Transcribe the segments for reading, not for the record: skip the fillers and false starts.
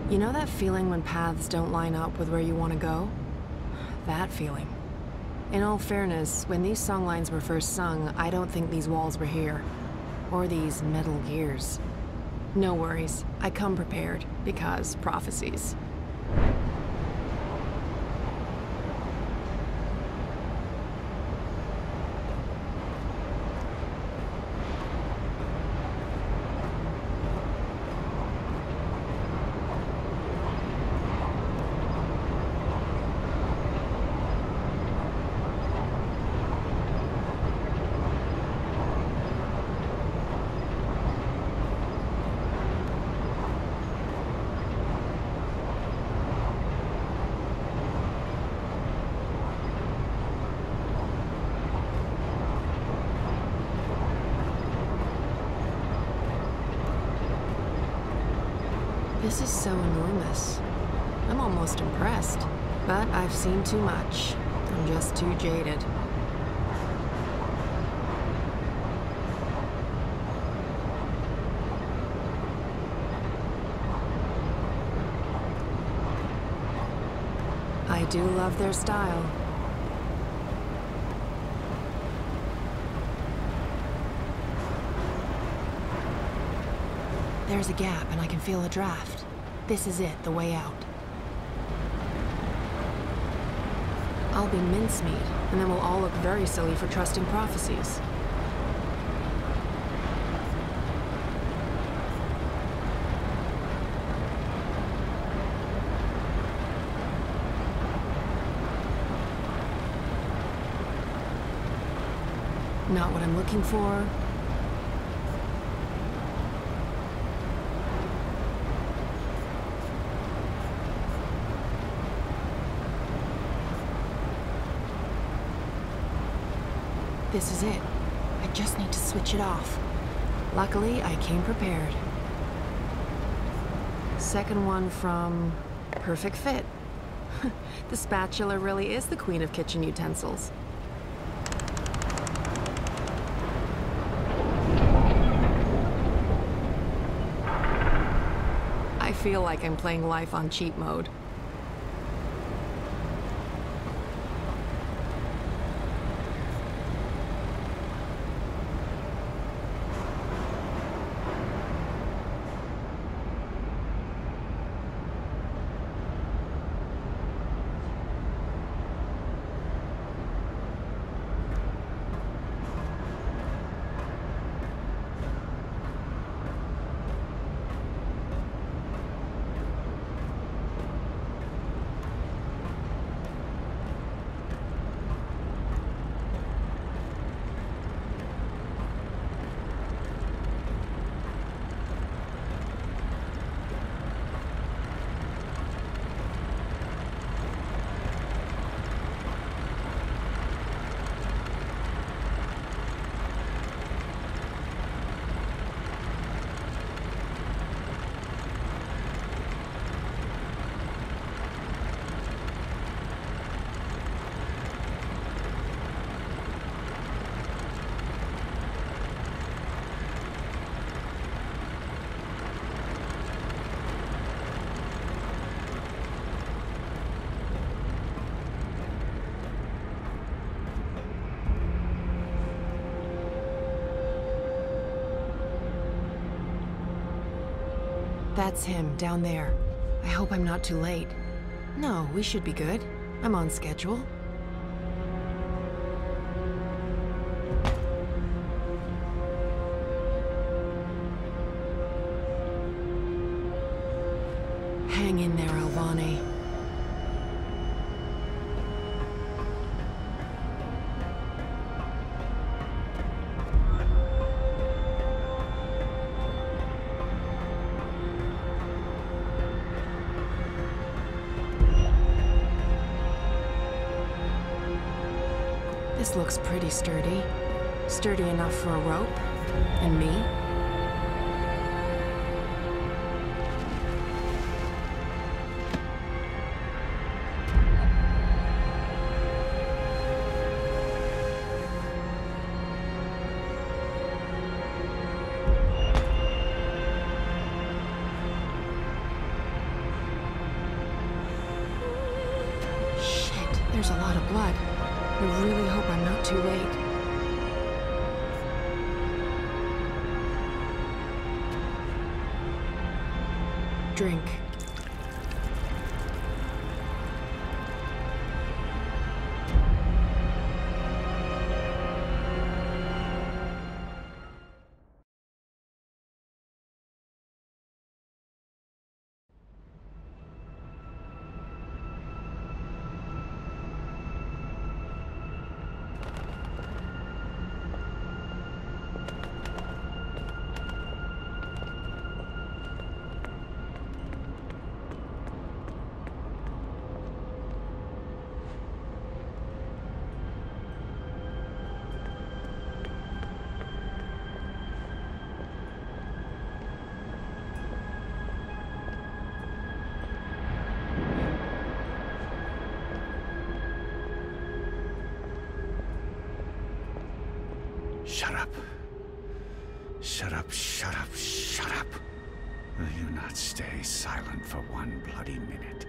You know that feeling when paths don't line up with where you want to go? That feeling. In all fairness, when these songlines were first sung, I don't think these walls were here. Or these metal gears. No worries, I come prepared, because prophecies. This is so enormous. I'm almost impressed. But I've seen too much. I'm just too jaded. I do love their style. There's a gap, and I can feel a draft. This is it, the way out. I'll be mincemeat, and then we'll all look very silly for trusting prophecies. Not what I'm looking for. This is it. I just need to switch it off. Luckily, I came prepared. Second one from Perfect Fit. The spatula really is the queen of kitchen utensils. I feel like I'm playing life on cheat mode. That's him, down there. I hope I'm not too late. No, we should be good. I'm on schedule. Hang in there, Alvani. This looks pretty sturdy. Sturdy enough for a rope. And me. There's a lot of blood. I really hope I'm not too late. Drink. Shut up. Shut up, shut up, shut up. Will you not stay silent for one bloody minute?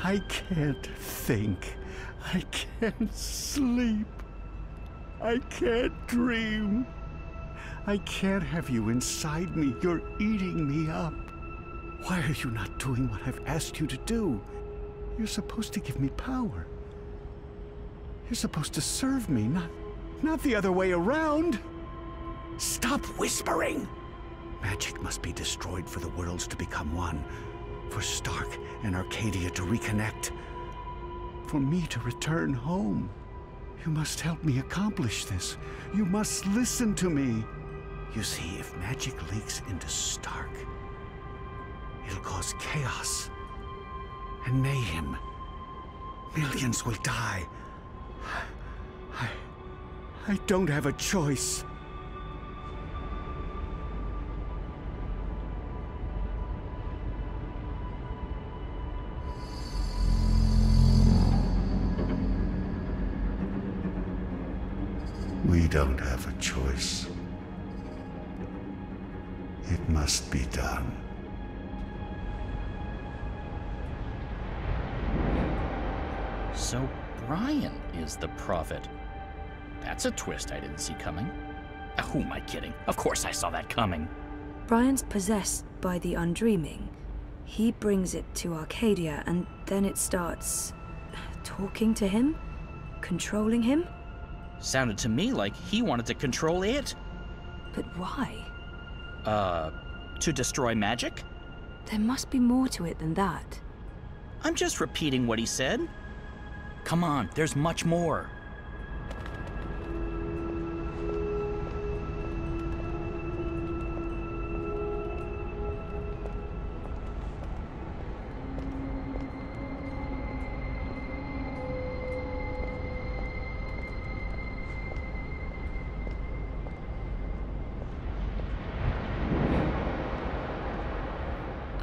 I can't think. I can't sleep. I can't dream. I can't have you inside me. You're eating me up. Why are you not doing what I've asked you to do? You're supposed to give me power. You're supposed to serve me, not the other way around. Stop whispering! Magic must be destroyed for the worlds to become one, for Stark and Arcadia to reconnect, for me to return home. You must help me accomplish this. You must listen to me. You see, if magic leaks into Stark, it'll cause chaos and mayhem. Millions will die. I don't have a choice. We don't have a choice. It must be done. So Brian is the prophet. That's a twist I didn't see coming. Who am I kidding? Of course I saw that coming. Brian's possessed by the undreaming. He brings it to Arcadia, and then it starts talking to him? Controlling him? Sounded to me like he wanted to control it. But why? To destroy magic? There must be more to it than that. I'm just repeating what he said. Come on, there's much more.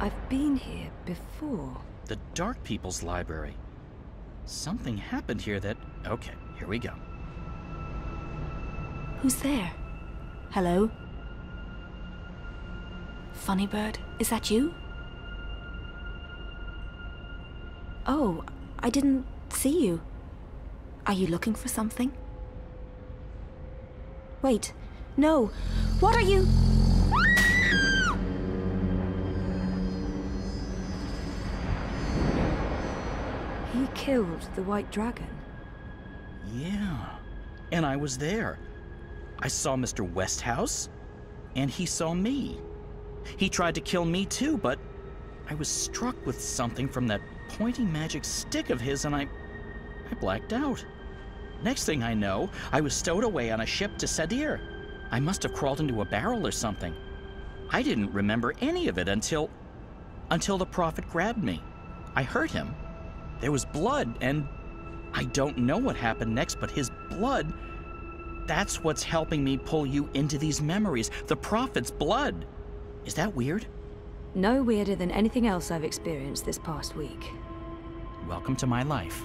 I've been here before. The Dark People's Library. Something happened here that... Okay, here we go. Who's there? Hello? Funny Bird, is that you? Oh, I didn't see you. Are you looking for something? Wait, no. What are you... He killed the White Dragon. Yeah, and I was there. I saw Mr. Westhouse, and he saw me. He tried to kill me too, but I was struck with something from that pointing magic stick of his, and I blacked out. Next thing I know, I was stowed away on a ship to Sadir. I must have crawled into a barrel or something. I didn't remember any of it until the prophet grabbed me. I hurt him. There was blood, and I don't know what happened next, but his blood, that's what's helping me pull you into these memories. The prophet's blood. Is that weird? No weirder than anything else I've experienced this past week. Welcome to my life.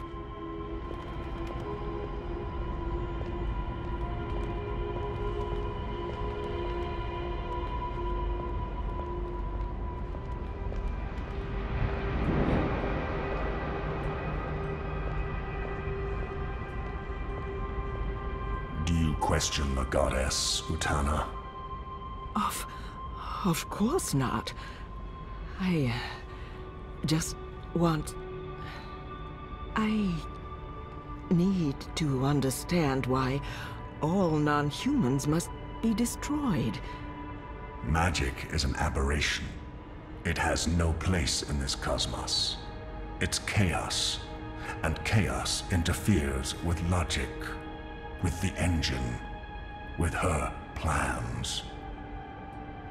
question the goddess, Utana? Of course not. I just want... I need to understand why all non-humans must be destroyed. Magic is an aberration. It has no place in this cosmos. It's chaos, and chaos interferes with logic, with the engine, with her plans.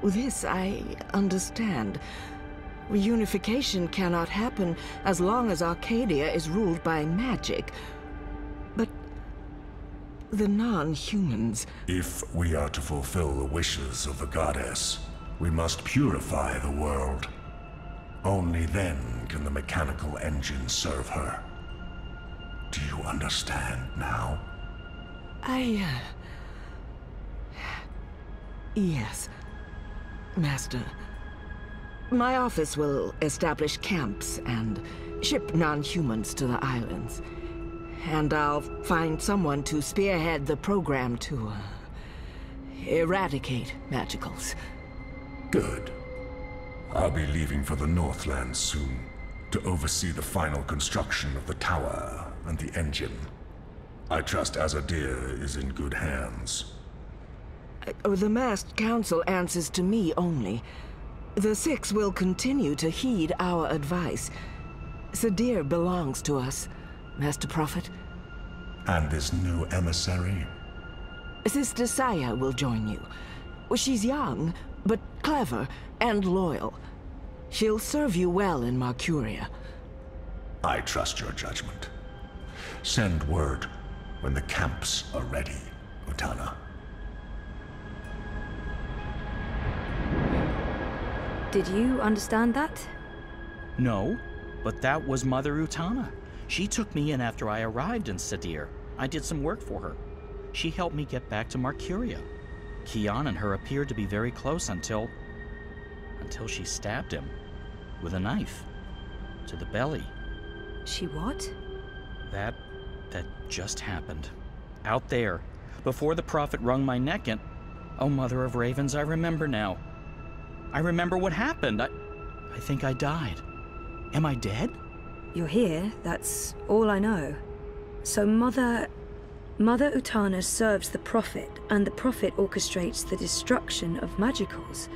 This I understand. Reunification cannot happen as long as Arcadia is ruled by magic. But the non-humans... If we are to fulfill the wishes of the goddess, we must purify the world. Only then can the mechanical engine serve her. Do you understand now? Yes, Master. My office will establish camps and ship non-humans to the islands. And I'll find someone to spearhead the program to eradicate magicals. Good. I'll be leaving for the Northlands soon, to oversee the final construction of the tower and the engine. I trust Azadir is in good hands. The masked council answers to me only. The Six will continue to heed our advice. Sadir belongs to us, Master Prophet. And this new emissary? Sister Saya will join you. She's young, but clever and loyal. She'll serve you well in Marcuria. I trust your judgment. Send word when the camps are ready, Utana. Did you understand that? No, but that was Mother Utana. She took me in after I arrived in Sadir. I did some work for her. She helped me get back to Marcuria. Kian and her appeared to be very close until she stabbed him with a knife to the belly. She what? That just happened. Out there, before the prophet wrung my neck, and oh, Mother of Ravens, I remember now. I remember what happened. I think I died. Am I dead? You're here, that's all I know. So Mother Utana serves the Prophet, and the Prophet orchestrates the destruction of magicals.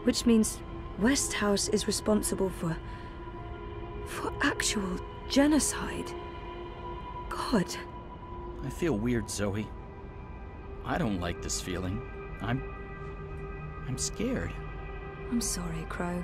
Which means Westhouse is responsible for actual genocide. God. I feel weird, Zoe. I don't like this feeling. I'm scared. I'm sorry, Crow.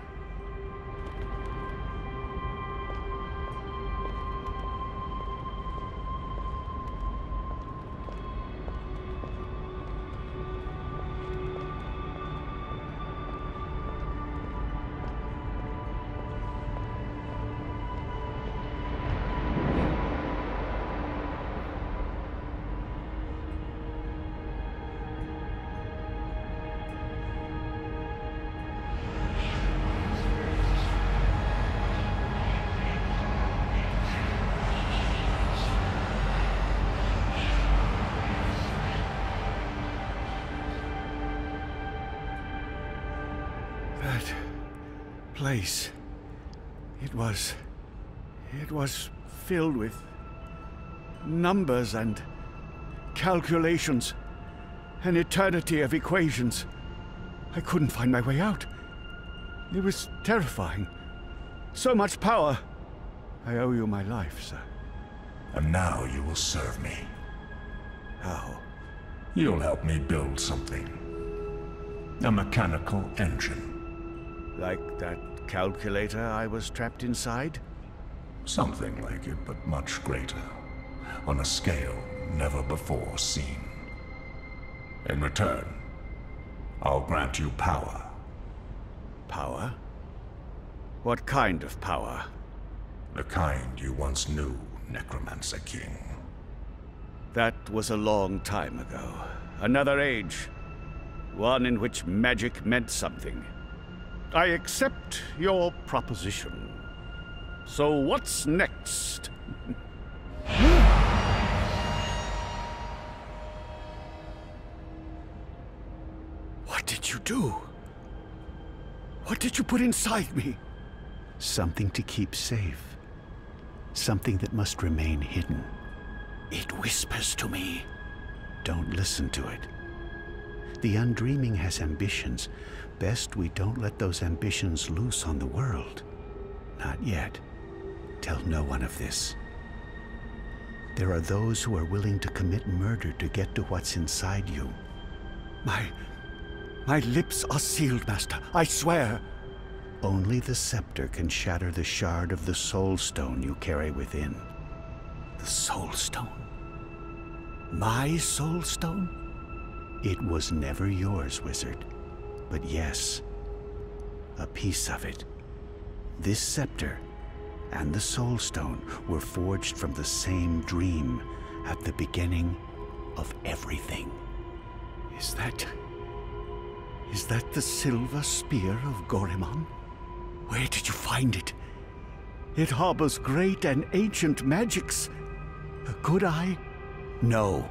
That place, it was filled with numbers and calculations, an eternity of equations. I couldn't find my way out. It was terrifying. So much power. I owe you my life, sir. And now you will serve me. How? You'll help me build something. A mechanical engine. Like that calculator I was trapped inside? Something like it, but much greater. On a scale never before seen. In return, I'll grant you power. Power? What kind of power? The kind you once knew, Necromancer King. That was a long time ago. Another age. One in which magic meant something. I accept your proposition. So what's next? do? What did you put inside me? Something to keep safe. Something that must remain hidden. It whispers to me. Don't listen to it. The undreaming has ambitions. Best we don't let those ambitions loose on the world. Not yet. Tell no one of this. There are those who are willing to commit murder to get to what's inside you. My lips are sealed, Master. I swear. Only the scepter can shatter the shard of the Soul Stone you carry within. The Soul Stone? My Soul Stone? It was never yours, Wizard. But yes, a piece of it. This scepter and the Soul Stone were forged from the same dream at the beginning of everything. Is that the silver spear of Gorimon? Where did you find it? It harbors great and ancient magics. Could I? No.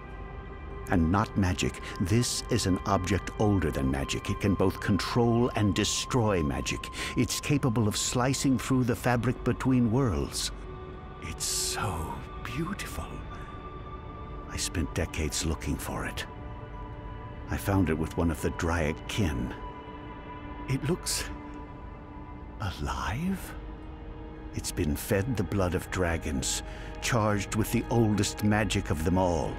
And not magic. This is an object older than magic. It can both control and destroy magic. It's capable of slicing through the fabric between worlds. It's so beautiful. I spent decades looking for it. I found it with one of the Dryad kin. It looks alive? It's been fed the blood of dragons, charged with the oldest magic of them all.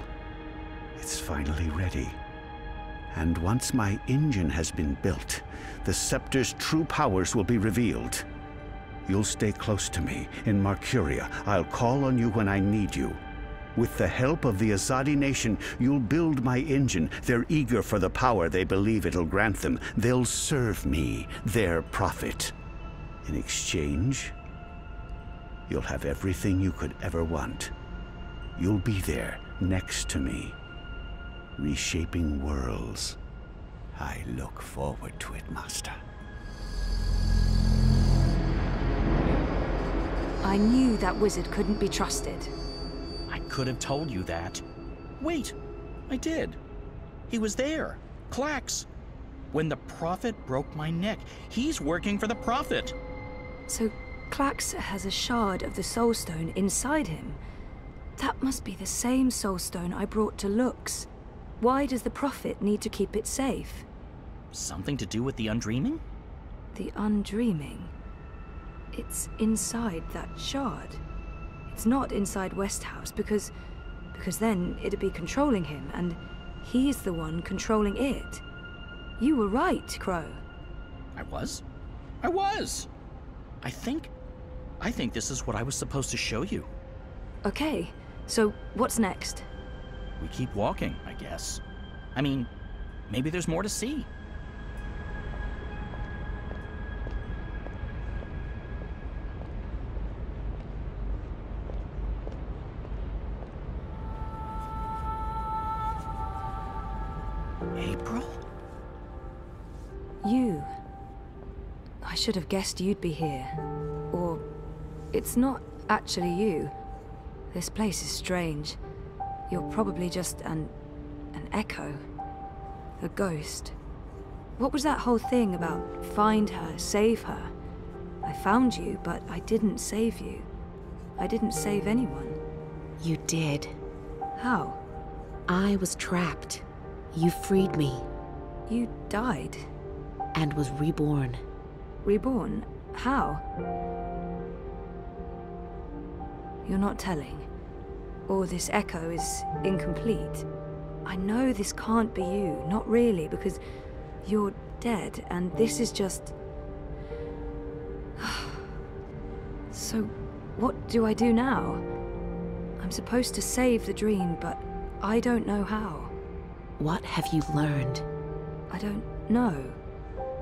It's finally ready. And once my engine has been built, the scepter's true powers will be revealed. You'll stay close to me in Marcuria. I'll call on you when I need you. With the help of the Azadi nation, you'll build my engine. They're eager for the power they believe it'll grant them. They'll serve me, their prophet. In exchange, you'll have everything you could ever want. You'll be there, next to me, reshaping worlds. I look forward to it, Master. I knew that wizard couldn't be trusted. I could have told you that. Wait, I did. He was there. Clax. When the Prophet broke my neck, he's working for the Prophet. So Clax has a shard of the Soul Stone inside him. That must be the same Soul Stone I brought to Lux. Why does the Prophet need to keep it safe? Something to do with the Undreaming? The Undreaming? It's inside that shard. It's not inside Westhouse because then it'd be controlling him, and he's the one controlling it. You were right, Crow. I was? I think this is what I was supposed to show you. Okay, so what's next? We keep walking, I guess. I mean, maybe there's more to see. April? You. I should have guessed you'd be here. Or it's not actually you. This place is strange. You're probably just an echo. A ghost. What was that whole thing about find her, save her? I found you, but I didn't save you. I didn't save anyone. You did. How? I was trapped. You freed me. You died. And was reborn. Reborn? How? You're not telling. Or this echo is incomplete. I know this can't be you, not really, because you're dead, and this is just... So, what do I do now? I'm supposed to save the dream, but I don't know how. What have you learned? I don't know.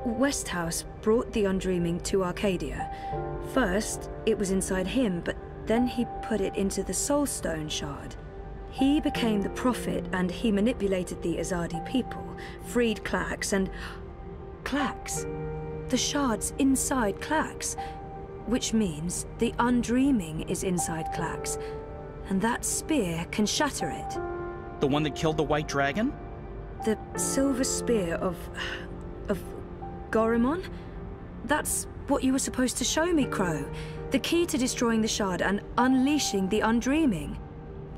Westhouse brought the Undreaming to Arcadia. First, it was inside him, but then he put it into the Soul Stone shard. He became the Prophet, and he manipulated the Azadi people, freed Clax, and... Clax? The shard's inside Clax, which means the Undreaming is inside Clax, and that spear can shatter it. The one that killed the White Dragon? The silver spear of Gorimon? That's what you were supposed to show me, Crow. The key to destroying the Shard and unleashing the Undreaming.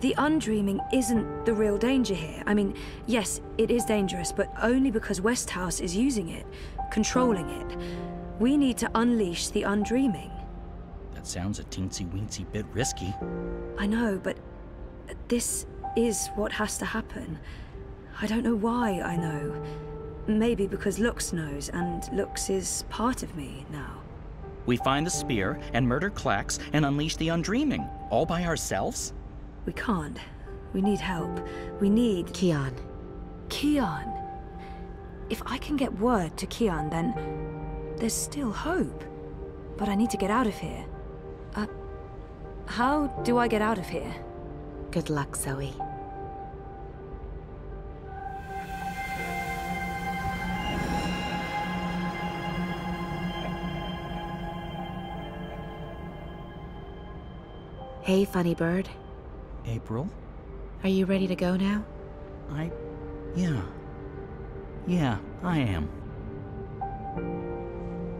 The Undreaming isn't the real danger here. I mean, yes, it is dangerous, but only because Westhouse is using it, controlling it. We need to unleash the Undreaming. That sounds a teensy-weensy bit risky. I know, but this is what has to happen. I don't know why I know. Maybe because Lux knows, and Lux is part of me now. We find the spear and murder Klax and unleash the Undreaming, all by ourselves? We can't. We need help. We need... Kian. Kian. If I can get word to Kian, then there's still hope. But I need to get out of here. How do I get out of here? Good luck, Zoe. Hey, funny bird. April? Are you ready to go now? Yeah, I am.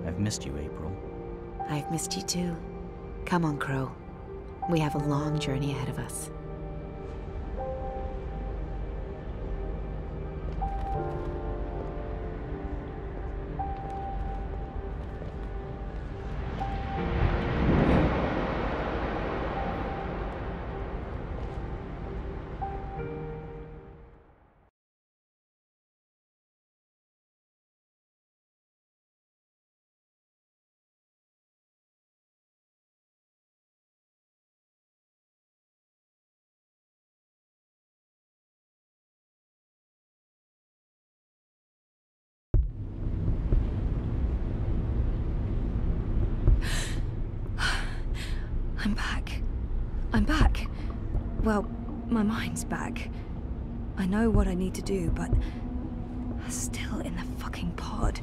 I've missed you, April. I've missed you too. Come on, Crow. We have a long journey ahead of us. I'm back. Well, my mind's back. I know what I need to do, but I'm still in the fucking pod.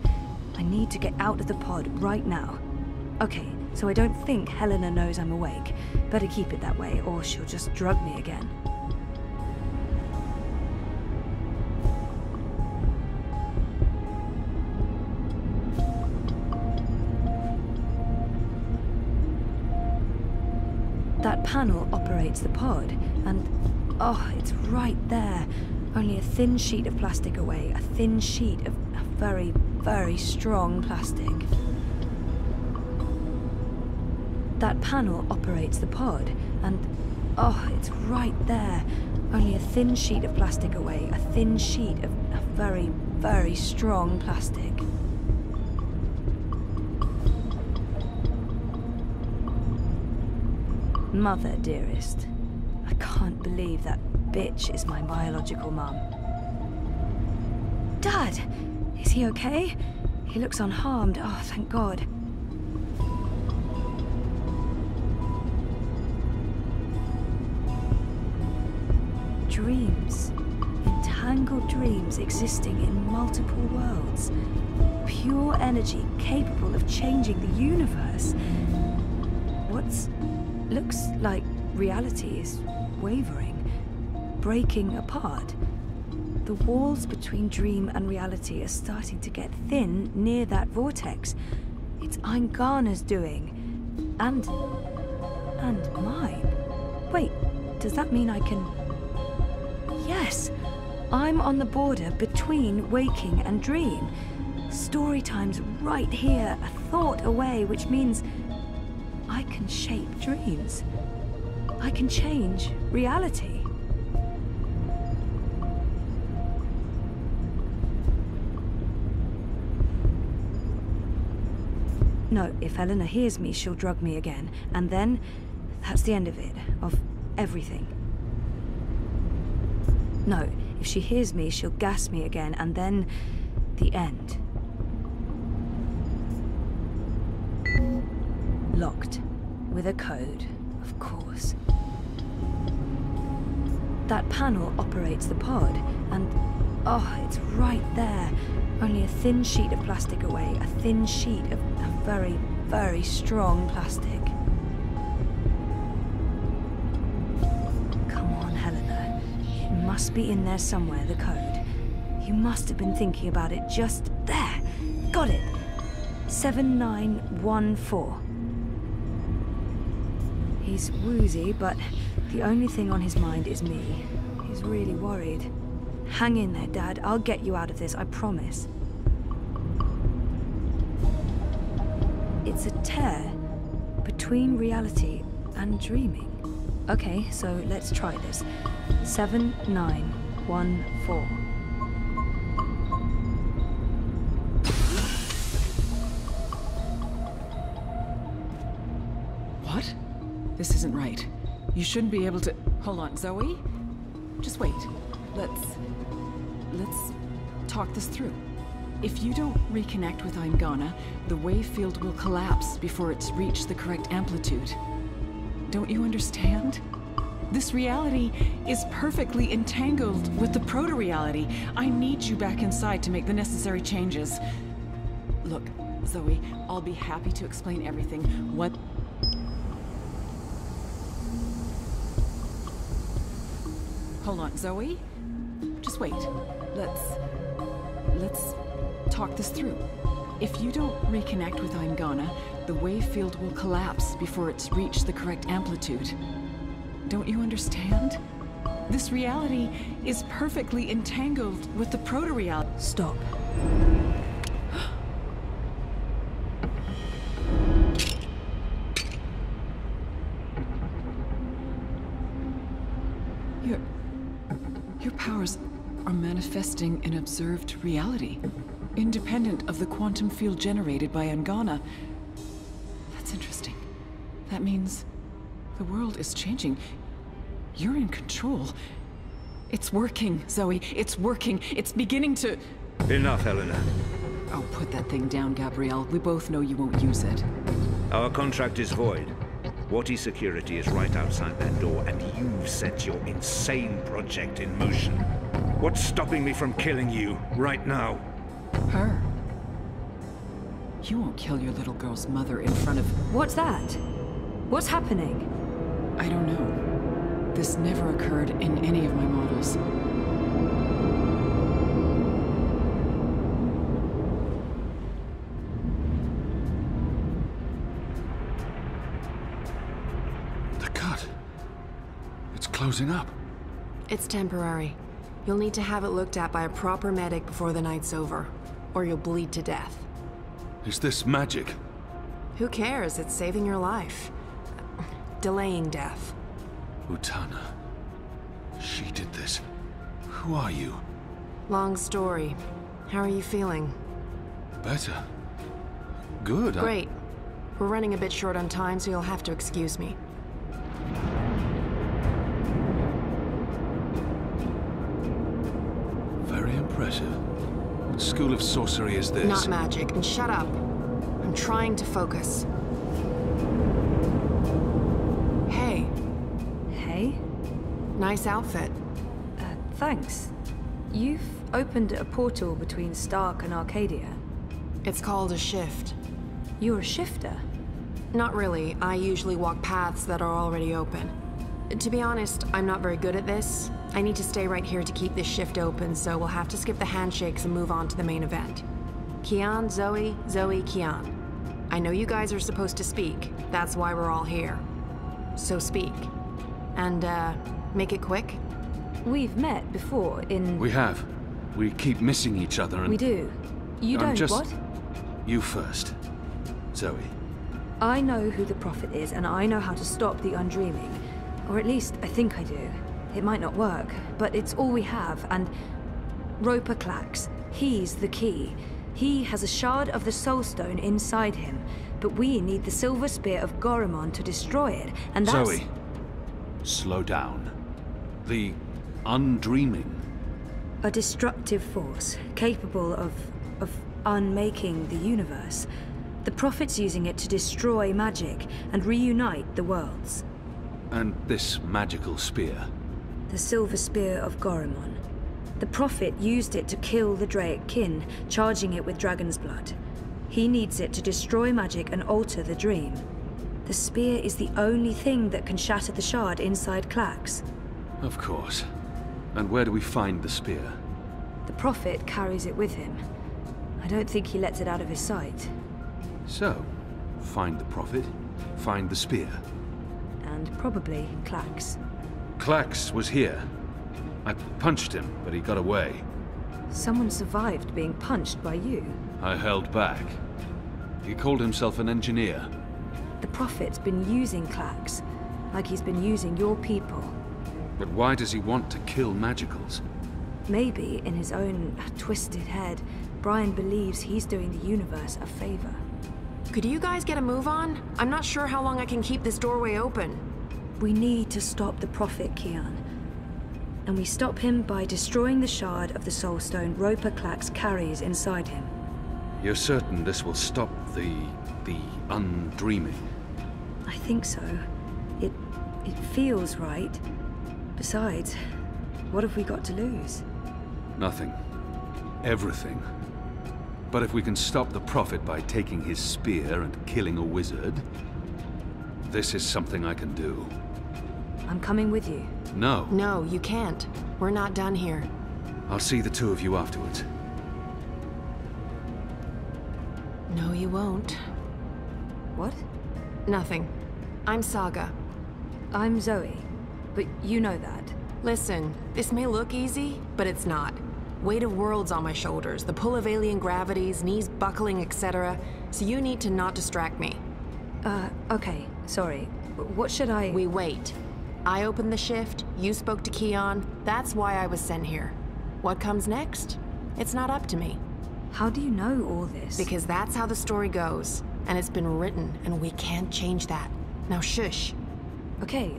I need to get out of the pod right now. Okay, so I don't think Helena knows I'm awake. Better keep it that way, or she'll just drug me again. That panel operates the pod, and oh, it's right there. Only a thin sheet of plastic away, a thin sheet of very, very strong plastic. That panel operates the pod, and oh, it's right there. Only a thin sheet of plastic away, a thin sheet of very, very strong plastic. Mother, dearest. I can't believe that bitch is my biological mum. Dad! Is he okay? He looks unharmed. Oh, thank God. Dreams. Entangled dreams existing in multiple worlds. Pure energy capable of changing the universe. Looks like reality is wavering, breaking apart. The walls between dream and reality are starting to get thin near that vortex. It's Eingana's doing. And mine. Wait, does that mean I can... Yes! I'm on the border between waking and dream. Story time's right here, a thought away, which means I can shape dreams. I can change reality. No, if Helena hears me, she'll drug me again. And then, that's the end of it. Of everything. No, if she hears me, she'll gas me again. And then, the end. Locked. With a code, of course. That panel operates the pod, and oh, it's right there. Only a thin sheet of plastic away, a thin sheet of very, very strong plastic. Come on, Helena. It must be in there somewhere, the code. You must have been thinking about it just there. Got it. 7914. He's woozy, but the only thing on his mind is me. He's really worried. Hang in there, Dad. I'll get you out of this, I promise. It's a tear between reality and dreaming. Okay, so let's try this. 7914. What? This isn't right. You shouldn't be able to... Hold on, Zoe? Just wait. Let's talk this through. If you don't reconnect with Aingana, the wave field will collapse before it's reached the correct amplitude. Don't you understand? This reality is perfectly entangled with the proto-reality. I need you back inside to make the necessary changes. Look, Zoe, I'll be happy to explain everything. What... Hold on, Zoe? Just wait. Let's talk this through. If you don't reconnect with Aingana, the wave field will collapse before it's reached the correct amplitude. Don't you understand? This reality is perfectly entangled with the proto-reality. Stop. Your powers are manifesting an observed reality, independent of the quantum field generated by Aingana. That's interesting. That means the world is changing. You're in control. It's working, Zoe. It's working. It's beginning to... Enough, Helena. Oh, put that thing down, Gabrielle. We both know you won't use it. Our contract is void. Wati security is right outside that door, and you've set your insane project in motion. What's stopping me from killing you, right now? Her? You won't kill your little girl's mother in front of... What's that? What's happening? I don't know. This never occurred in any of my models. Closing up. It's temporary. You'll need to have it looked at by a proper medic before the night's over, or you'll bleed to death. Is this magic? Who cares? It's saving your life. Delaying death. Utana. She did this. Who are you? Long story. How are you feeling? Better. Good. Great. We're running a bit short on time, so you'll have to excuse me. Very impressive. What school of sorcery is this? Not magic, and shut up. I'm trying to focus. Hey. Hey? Nice outfit. Thanks. You've opened a portal between Stark and Arcadia. It's called a shift. You're a shifter? Not really. I usually walk paths that are already open. To be honest, I'm not very good at this. I need to stay right here to keep this shift open, so we'll have to skip the handshakes and move on to the main event. Kian, Zoe, Zoe, Kian. I know you guys are supposed to speak. That's why we're all here. So speak. And, make it quick. We've met before in... We have. We keep missing each other and... We do. You don't, what? You first. Zoe. I know who the Prophet is, and I know how to stop the Undreaming. Or at least, I think I do. It might not work, but it's all we have, and... Roper Clax. He's the key. He has a shard of the Soul Stone inside him, but we need the Silver Spear of Gorimon to destroy it, and that's... Zoe. Slow down. The Undreaming. A destructive force, capable of unmaking the universe. The Prophet's using it to destroy magic and reunite the worlds. And this magical spear? The Silver Spear of Gorimon. The Prophet used it to kill the Draic kin, charging it with dragon's blood. He needs it to destroy magic and alter the dream. The spear is the only thing that can shatter the shard inside Clax. Of course. And where do we find the spear? The Prophet carries it with him. I don't think he lets it out of his sight. So, find the prophet, find the spear. And probably Clax. Clax was here. I punched him, but he got away. Someone survived being punched by you. I held back. He called himself an engineer. The prophet's been using Clax, like he's been using your people. But why does he want to kill magicals? Maybe, in his own twisted head, Brian believes he's doing the universe a favor. Could you guys get a move on? I'm not sure how long I can keep this doorway open. We need to stop the prophet, Kian. And we stop him by destroying the shard of the Soul Stone Roper Clax carries inside him. You're certain this will stop the undreaming? I think so. It feels right. Besides, what have we got to lose? Nothing. Everything. But if we can stop the prophet by taking his spear and killing a wizard, this is something I can do. I'm coming with you. No. No, you can't. We're not done here. I'll see the two of you afterwards. No, you won't. What? Nothing. I'm Saga. I'm Zoe, but you know that. Listen, this may look easy, but it's not. Weight of worlds on my shoulders, the pull of alien gravities, knees buckling, etc. So you need to not distract me. Okay, sorry. What should I... We wait. I opened the shift, you spoke to Kian, that's why I was sent here. What comes next? It's not up to me. How do you know all this? Because that's how the story goes. And it's been written, and we can't change that. Now shush. Okay.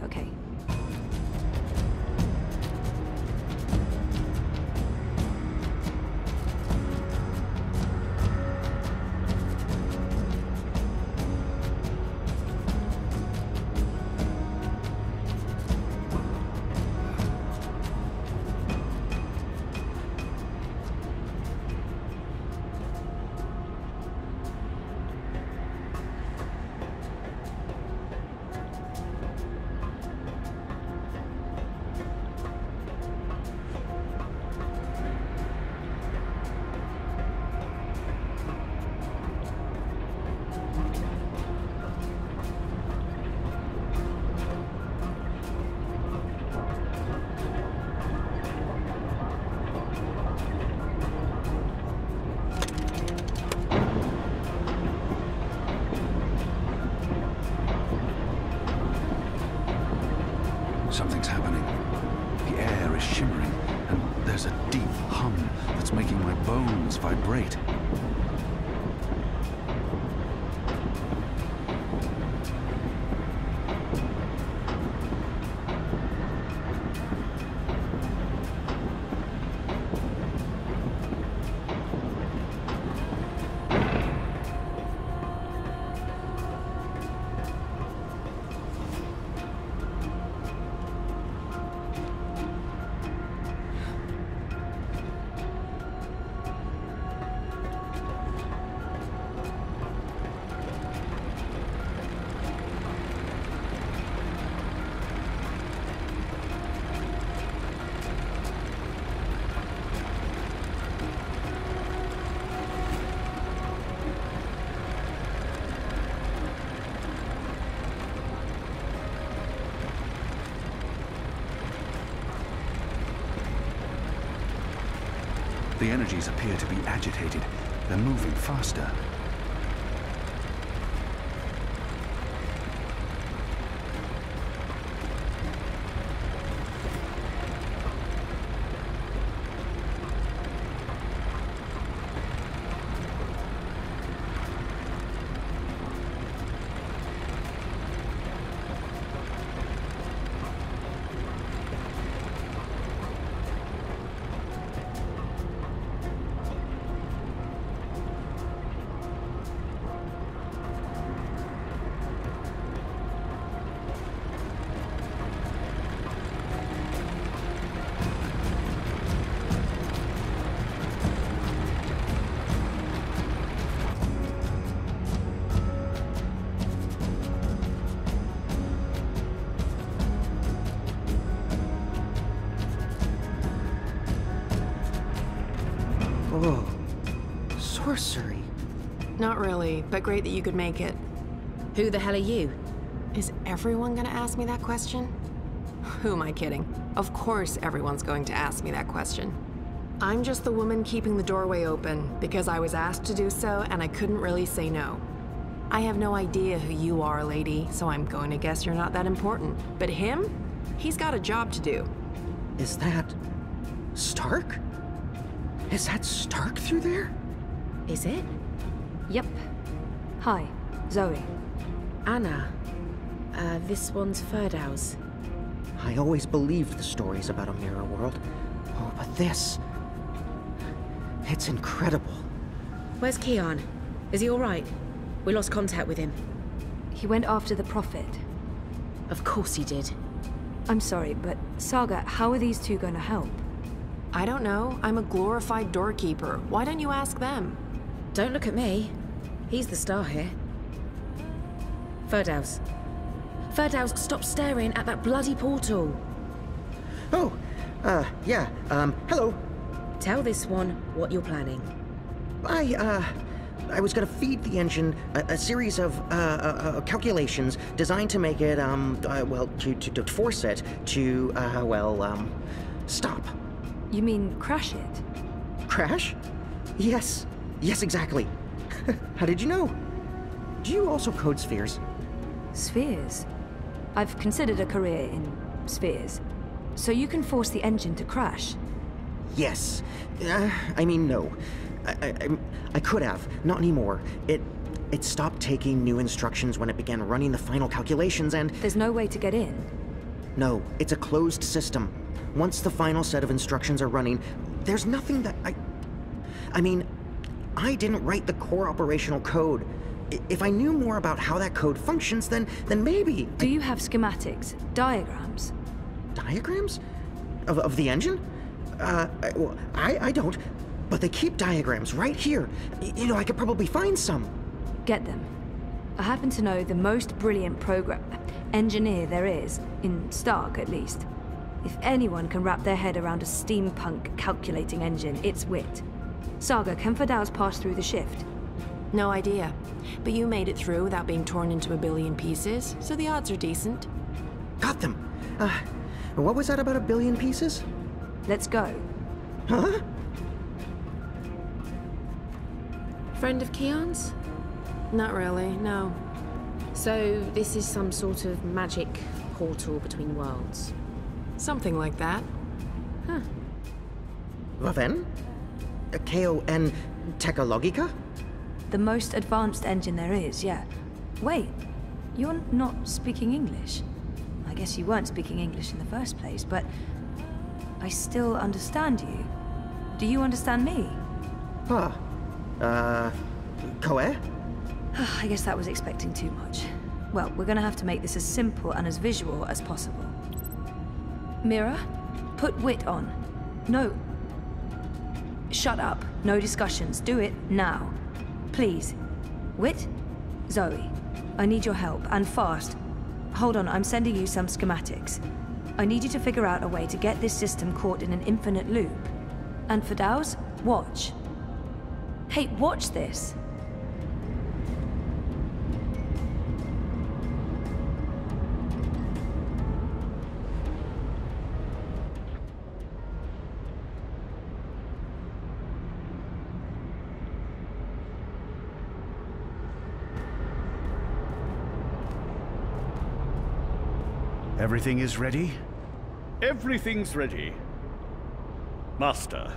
Something's happening. The air is shimmering, and there's a deep hum that's making my bones vibrate. The energies appear to be agitated. They're moving faster. Oh, sorcery. Not really, but great that you could make it. Who the hell are you? Is everyone gonna ask me that question? Who am I kidding? Of course everyone's going to ask me that question. I'm just the woman keeping the doorway open because I was asked to do so and I couldn't really say no. I have no idea who you are, lady, so I'm going to guess you're not that important. But him? He's got a job to do. Is that... Stark? Is that Stark through there? Is it? Yep. Hi, Zoe. Anna. This one's Ferdow's. I always believed the stories about a mirror world. Oh, but this... It's incredible. Where's Keon? Is he alright? We lost contact with him. He went after the Prophet. Of course he did. I'm sorry, but Saga, how are these two going to help? I don't know. I'm a glorified doorkeeper. Why don't you ask them? Don't look at me. He's the star here. Ferdow's. Ferdow's, stop staring at that bloody portal. Oh, yeah, hello. Tell this one what you're planning. I was gonna feed the engine a series of, calculations designed to make it, well, to force it to, stop. You mean crash it? Crash? Yes. Yes, exactly. How did you know? Do you also code spheres? Spheres? I've considered a career in spheres. So you can force the engine to crash? Yes. I mean, no. I could have. Not anymore. It stopped taking new instructions when it began running the final calculations and... There's no way to get in? No, it's a closed system. Once the final set of instructions are running, there's nothing that I mean, I didn't write the core operational code. If I knew more about how that code functions, then maybe... Do you have schematics, diagrams? Diagrams? Of the engine? Well, I don't, but they keep diagrams right here. You know, I could probably find some. Get them. I happen to know the most brilliant engineer there is, in Stark at least. If anyone can wrap their head around a steampunk calculating engine, it's Wit. Saga, can Ferdow's pass through the shift? No idea. But you made it through without being torn into a billion pieces, so the odds are decent. Got them. What was that about a billion pieces? Let's go. Huh? Friend of Keon's? Not really, no. So this is some sort of magic portal between worlds? Something like that. Huh. Waffen? K-O-N Technologica? The most advanced engine there is, yeah. Wait, you're not speaking English? I guess you weren't speaking English in the first place, but I still understand you. Do you understand me? Huh. Koe? I guess that was expecting too much. Well, we're gonna have to make this as simple and as visual as possible. Mira, put Wit on. No. Shut up. No discussions. Do it now. Please. Wit? Zoe. I need your help, and fast. Hold on, I'm sending you some schematics. I need you to figure out a way to get this system caught in an infinite loop. And Ferdow's, watch. Hey, watch this. Everything is ready? Everything's ready. Master,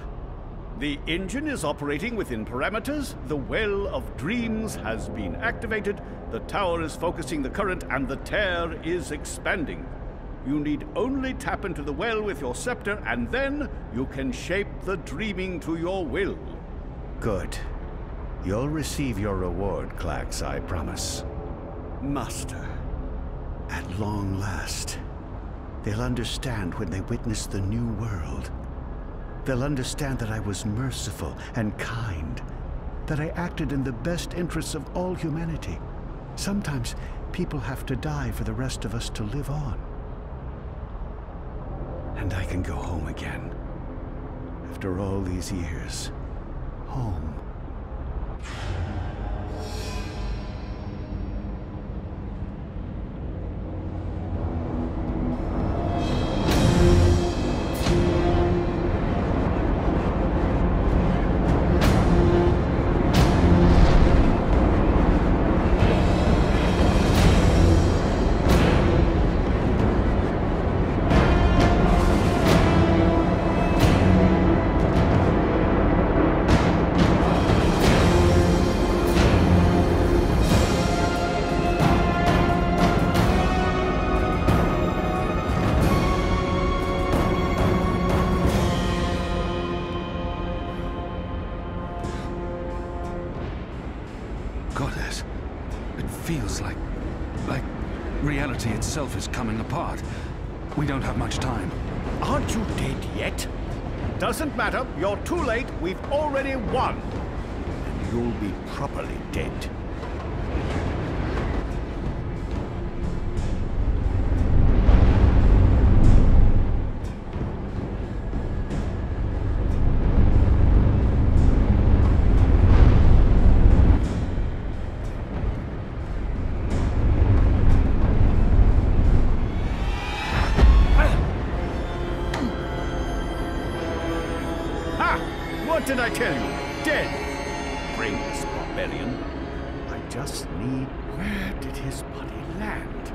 the engine is operating within parameters, the Well of Dreams has been activated, the tower is focusing the current, and the tear is expanding. You need only tap into the well with your scepter, and then you can shape the dreaming to your will. Good. You'll receive your reward, Clax, I promise. Master. At long last, they'll understand when they witness the new world. They'll understand that I was merciful and kind, that I acted in the best interests of all humanity. Sometimes people have to die for the rest of us to live on. And I can go home again. After all these years, home. feels like reality itself is coming apart. We don't have much time. Aren't you dead yet? Doesn't matter. You're too late. We've already won. And you'll be properly dead. What did I tell you? Dead! Brainless barbarian. I just need... Where did his body land?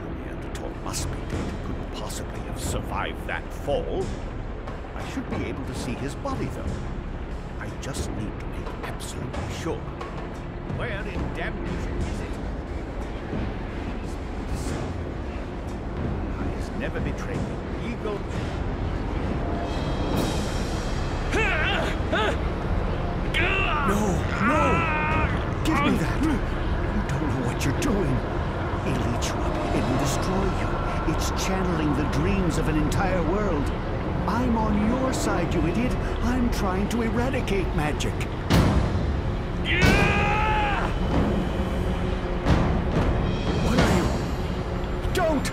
The Neanderthal must be dead. Couldn't possibly have survived that fall. I should be able to see his body, though. I just need to make absolutely sure. Where in damnation is it? Eyes never betrayed me. Eagle... No! Give me that! You don't know what you're doing. It'll eat you up. It will destroy you. It's channeling the dreams of an entire world. I'm on your side, you idiot. I'm trying to eradicate magic. What are you? Don't!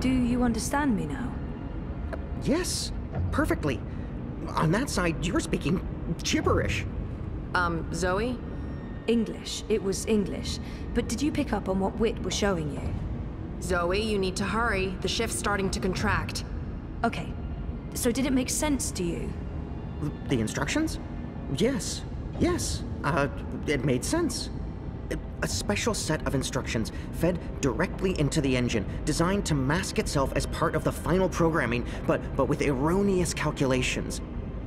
Do you understand me now? Yes, perfectly. On that side, you're speaking gibberish. Zoe? English. It was English. But did you pick up on what Wit was showing you? Zoe, you need to hurry. The shift's starting to contract. Okay. So did it make sense to you? The instructions? Yes. It made sense. A special set of instructions fed directly into the engine, designed to mask itself as part of the final programming, but with erroneous calculations.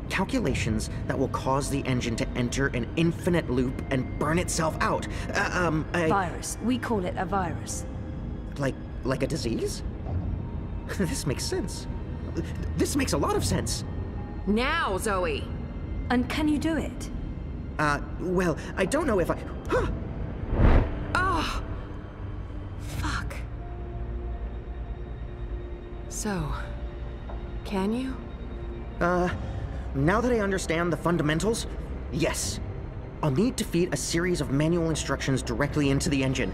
Calculations that will cause the engine to enter an infinite loop and burn itself out. Virus. We call it a virus. Like a disease? This makes sense. This makes a lot of sense. Now, Zoe! And can you do it? Well, I don't know if I... Huh! Oh! Fuck. So, can you? Now that I understand the fundamentals, yes. I'll need to feed a series of manual instructions directly into the engine.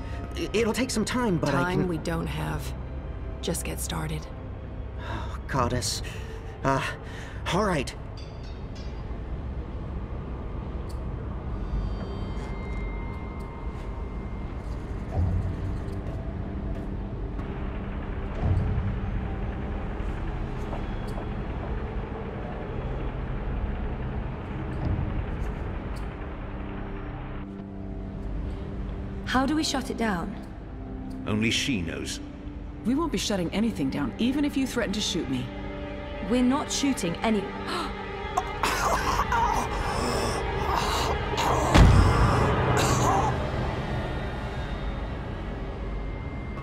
It'll take some time, but I can... Time we don't have. Just get started. Oh, Goddess. All right. How do we shut it down? Only she knows. We won't be shutting anything down, even if you threaten to shoot me. We're not shooting any...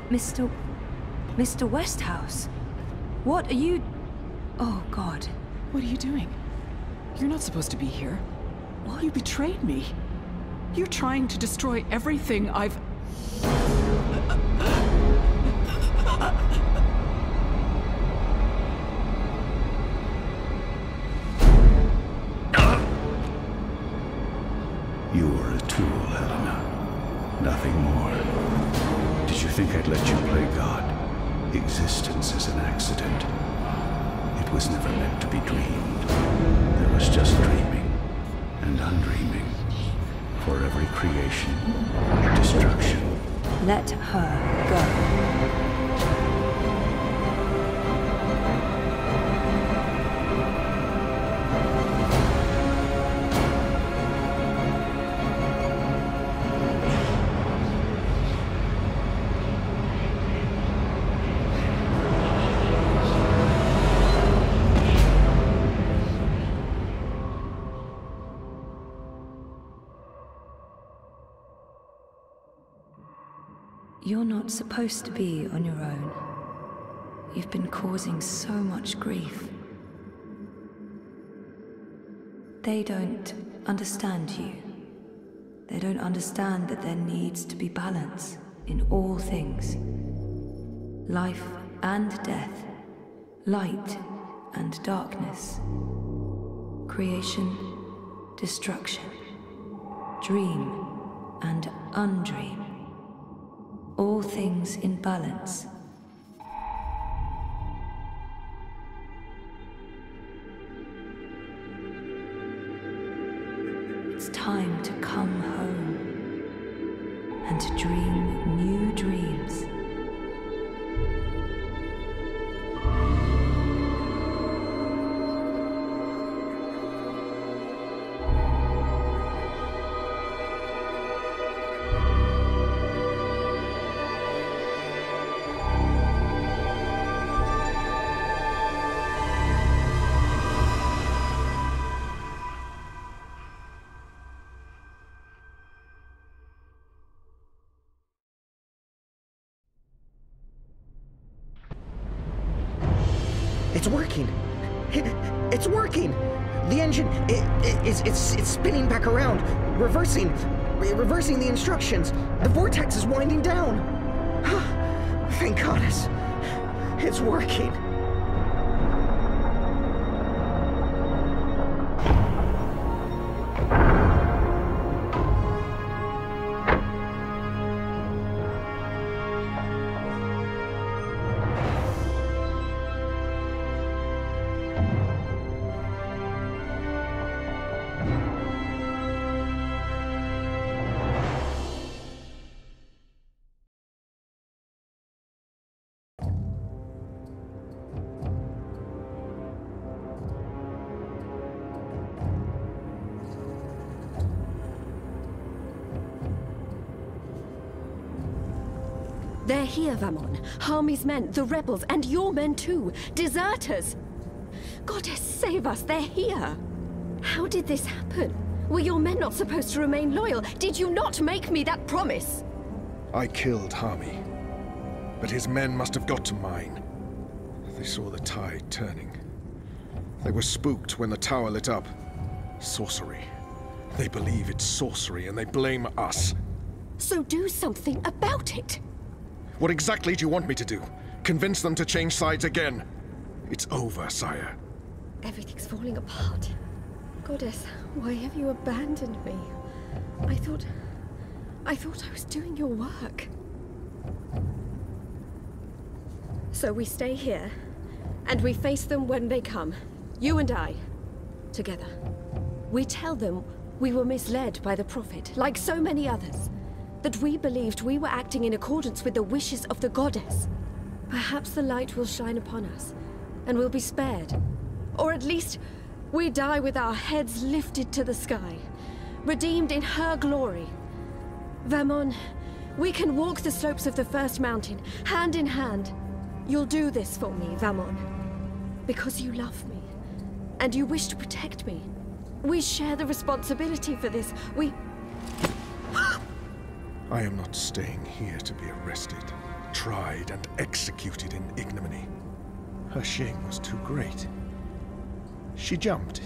Mr. Westhouse? What are you... Oh, God. What are you doing? You're not supposed to be here. What? You betrayed me. You're trying to destroy everything I've... You were a tool, Helena. Nothing more. Did you think I'd let you play God? Existence is an accident. It was never meant to be dreamed. There was just dreaming and undreaming. For every creation, destruction. Let her go. You're not supposed to be on your own. You've been causing so much grief. They don't understand you. They don't understand that there needs to be balance in all things. Life and death, light and darkness, creation, destruction, dream and undream. All things in balance. It's time to come home and to dream new dreams. It's working! It's working! The engine, it's spinning back around, reversing the instructions. The vortex is winding down. Thank goddess. It's working. They're here, Vamon. Harmy's men, the rebels, and your men too. Deserters! Goddess, save us, they're here! How did this happen? Were your men not supposed to remain loyal? Did you not make me that promise? I killed Harmy, but his men must have got to mine. They saw the tide turning. They were spooked when the tower lit up. Sorcery. They believe it's sorcery and they blame us. So do something about it! What exactly do you want me to do? Convince them to change sides again? It's over, sire. Everything's falling apart. Goddess, why have you abandoned me? I thought I was doing your work. So we stay here, and we face them when they come. You and I, together. We tell them we were misled by the Prophet, like so many others. That we believed we were acting in accordance with the wishes of the goddess. Perhaps the light will shine upon us, and we'll be spared. Or at least, we die with our heads lifted to the sky, redeemed in her glory. Vamon, we can walk the slopes of the first mountain, hand in hand. You'll do this for me, Vamon. Because you love me, and you wish to protect me. We share the responsibility for this. I am not staying here to be arrested, tried, and executed in ignominy. Her shame was too great. She jumped.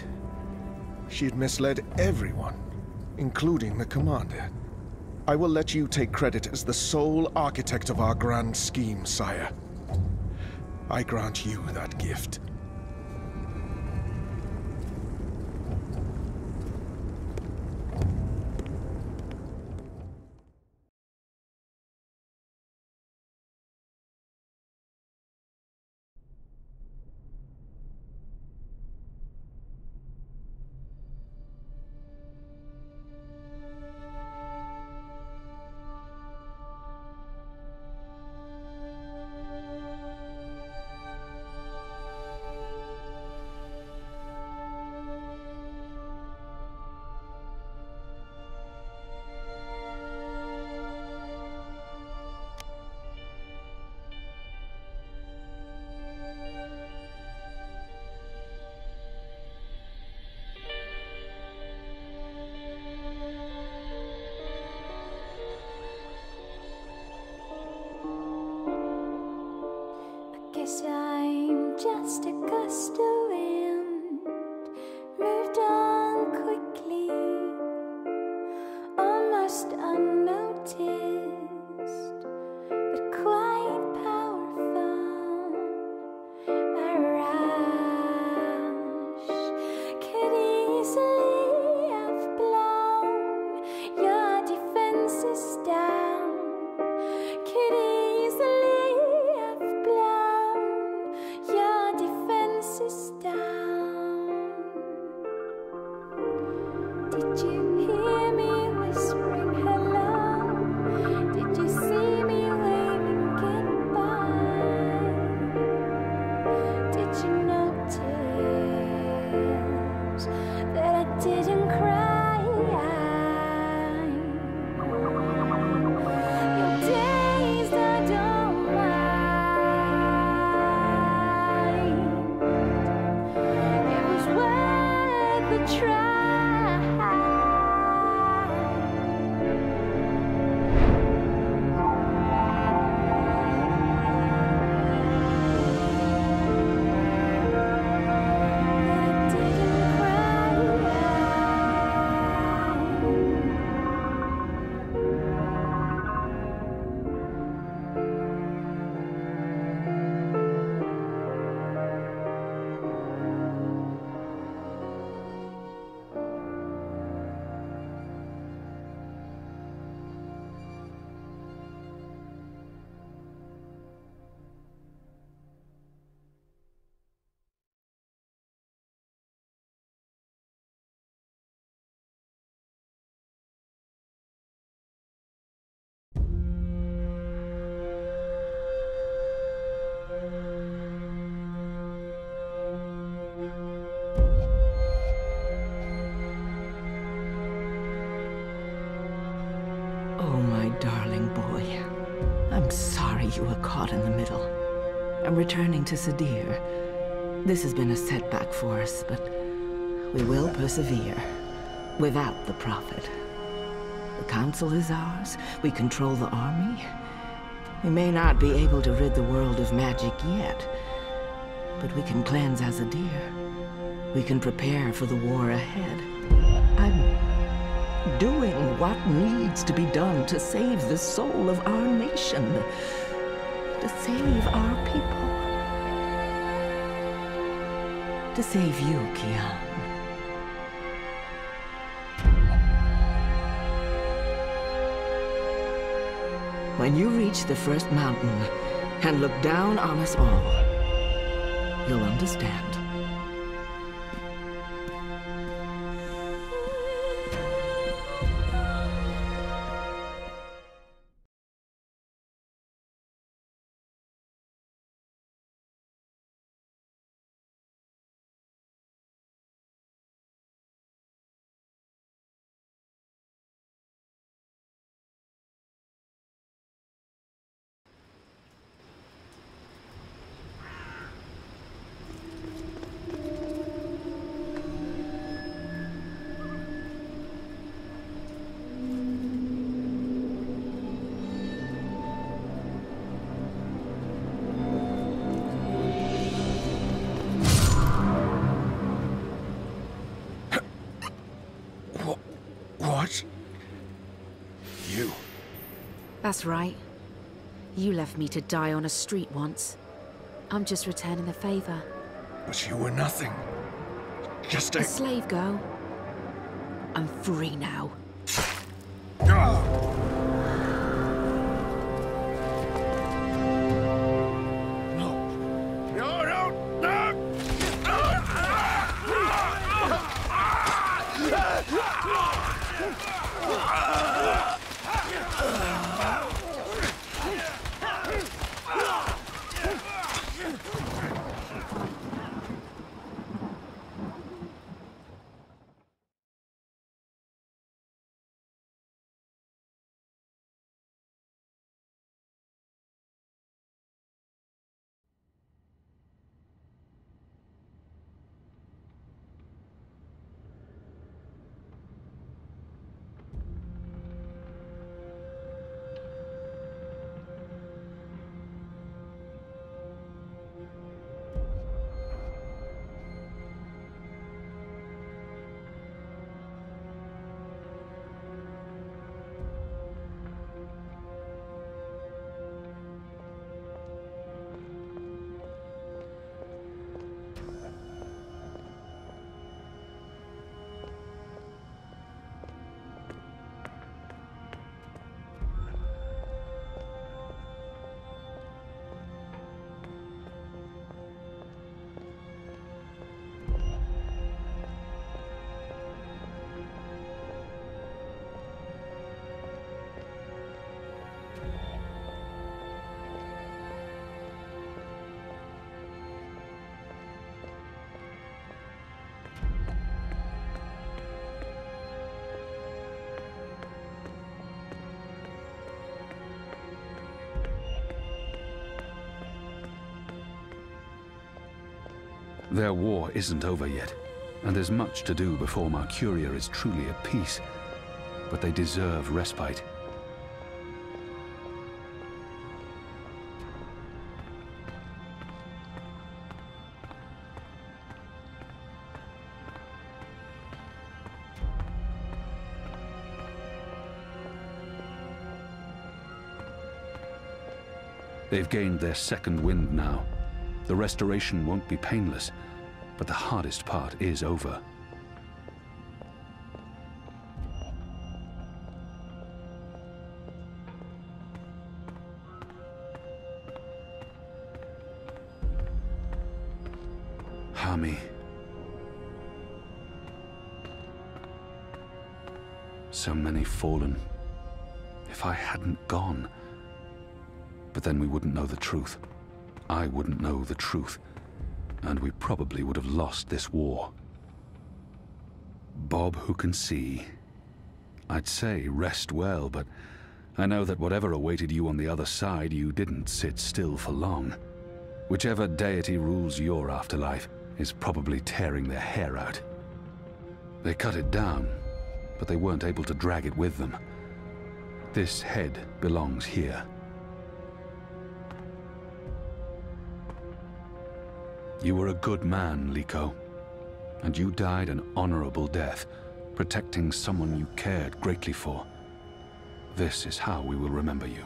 She had misled everyone, including the commander. I will let you take credit as the sole architect of our grand scheme, sire. I grant you that gift. just a gust of wind, moved on quickly, almost unnoticed, but quite powerful. A rush could easily have blown your defenses down, could easily have blown your defenses down. Did you hear me whispering hello? Did you see me waving goodbye? Did you notice that I didn't cry? Your days I don't mind. It was worth a try. Oh, my darling boy. I'm sorry you were caught in the middle. I'm returning to Sadir. This has been a setback for us, but we will persevere without the Prophet. The Council is ours. We control the army. We may not be able to rid the world of magic yet, but we can cleanse Azadir. We can prepare for the war ahead. I'm doing what needs to be done to save the soul of our nation, to save our people, to save you, Kian. When you reach the first mountain and look down on us all, you'll understand. What? You? That's right. You left me to die on a street once. I'm just returning the favor. But you were nothing. Just A slave girl. I'm free now. Their war isn't over yet, and there's much to do before Mercuria is truly at peace. But they deserve respite. They've gained their second wind now. The restoration won't be painless, but the hardest part is over. Hami. So many fallen. If I hadn't gone... But then we wouldn't know the truth. I wouldn't know the truth. And we probably would have lost this war. Bob who can see. I'd say rest well, but I know that whatever awaited you on the other side, you didn't sit still for long. Whichever deity rules your afterlife is probably tearing their hair out. They cut it down, but they weren't able to drag it with them. This head belongs here. You were a good man, Liko, and you died an honorable death, protecting someone you cared greatly for. This is how we will remember you.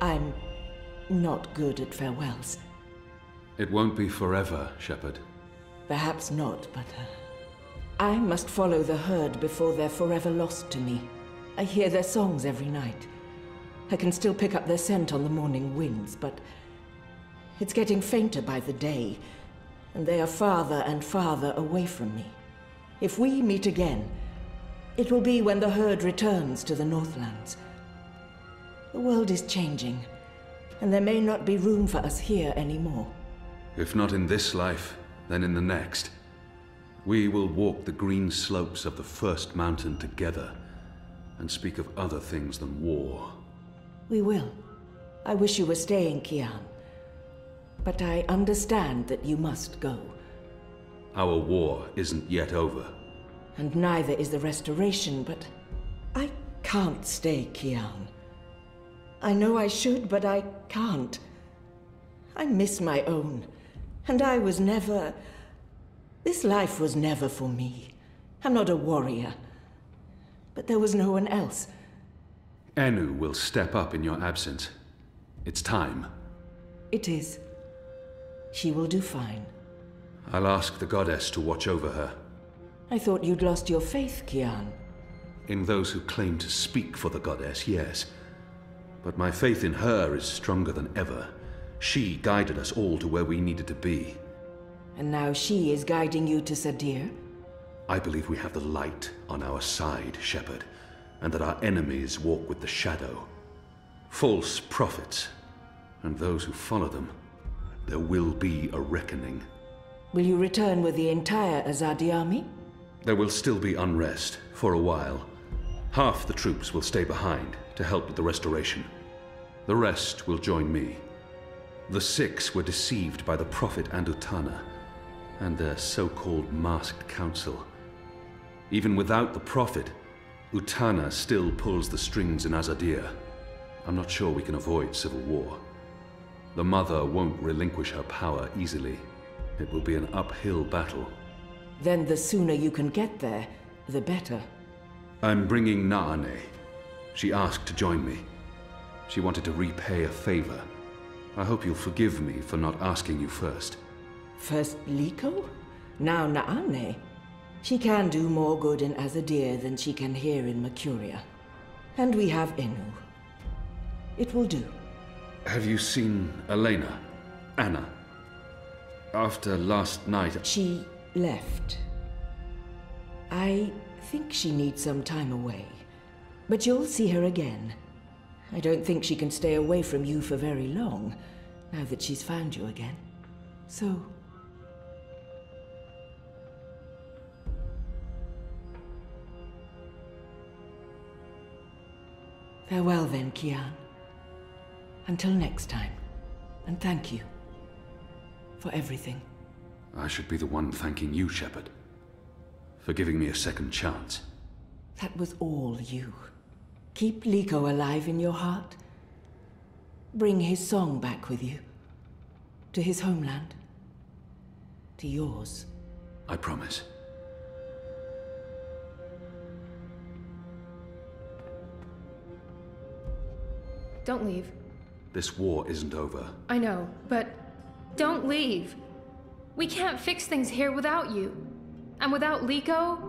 I'm not good at farewells. It won't be forever, Shepard. Perhaps not, but I must follow the herd before they're forever lost to me. I hear their songs every night. I can still pick up their scent on the morning winds, but it's getting fainter by the day, and they are farther and farther away from me. If we meet again, it will be when the herd returns to the Northlands. The world is changing, and there may not be room for us here anymore. If not in this life, then in the next. We will walk the green slopes of the first mountain together, and speak of other things than war. We will. I wish you were staying, Kian. But I understand that you must go. Our war isn't yet over. And neither is the restoration, but I can't stay, Kian. I know I should, but I can't. I miss my own, and I was never... This life was never for me. I'm not a warrior, but there was no one else. Enu will step up in your absence. It's time. It is. She will do fine. I'll ask the goddess to watch over her. I thought you'd lost your faith, Kian. In those who claim to speak for the goddess, yes. But my faith in her is stronger than ever. She guided us all to where we needed to be. And now she is guiding you to Sadir? I believe we have the light on our side, Shepard, and that our enemies walk with the shadow. False prophets, and those who follow them. There will be a reckoning. Will you return with the entire Azadi army? There will still be unrest, for a while. Half the troops will stay behind to help with the restoration. The rest will join me. The 6 were deceived by the Prophet and Utana, and their so-called masked council. Even without the Prophet, Utana still pulls the strings in Azadir. I'm not sure we can avoid civil war. The Mother won't relinquish her power easily. It will be an uphill battle. Then the sooner you can get there, the better. I'm bringing Naane. She asked to join me. She wanted to repay a favor. I hope you'll forgive me for not asking you first. First Liko? Now Naane. She can do more good in Azadir than she can here in Mercuria. And we have Enu. It will do. Have you seen Elena? Anna? After last night... She left. I think she needs some time away. But you'll see her again. I don't think she can stay away from you for very long, now that she's found you again. So... farewell then, Kian. Until next time. And thank you. For everything. I should be the one thanking you, Shepard. For giving me a second chance. That was all you. Keep Liko alive in your heart. Bring his song back with you. To his homeland. To yours. I promise. Don't leave. This war isn't over. I know, but don't leave. We can't fix things here without you. And without Liko,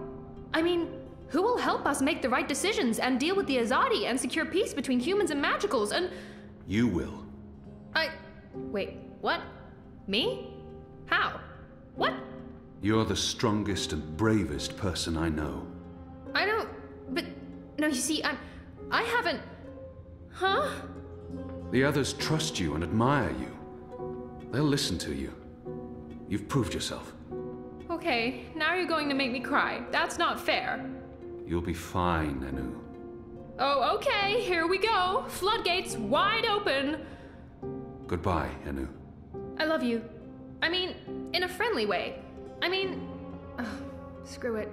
I mean, who will help us make the right decisions and deal with the Azadi and secure peace between humans and magicals and... You will. Wait, what? Me? How? What? You're the strongest and bravest person I know. I don't... but... no, you see, I haven't... Huh? The others trust you and admire you. They'll listen to you. You've proved yourself. Okay, now you're going to make me cry. That's not fair. You'll be fine, Anu. Oh, okay, here we go. Floodgates wide open. Goodbye, Anu. I love you. I mean, in a friendly way. I mean... screw it.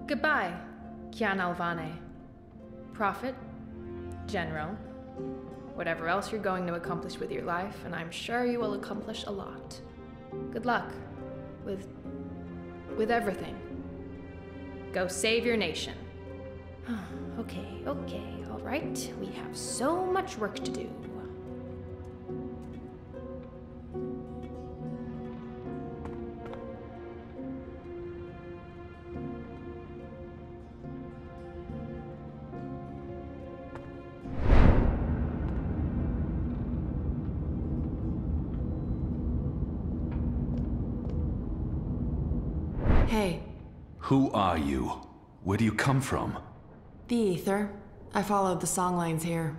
Goodbye, Kian Alvane. Prophet, General, whatever else you're going to accomplish with your life, and I'm sure you will accomplish a lot. Good luck with everything. Go save your nation. Okay, all right. We have so much work to do. Hey. Who are you? Where do you come from? The Ether. I followed the songlines here.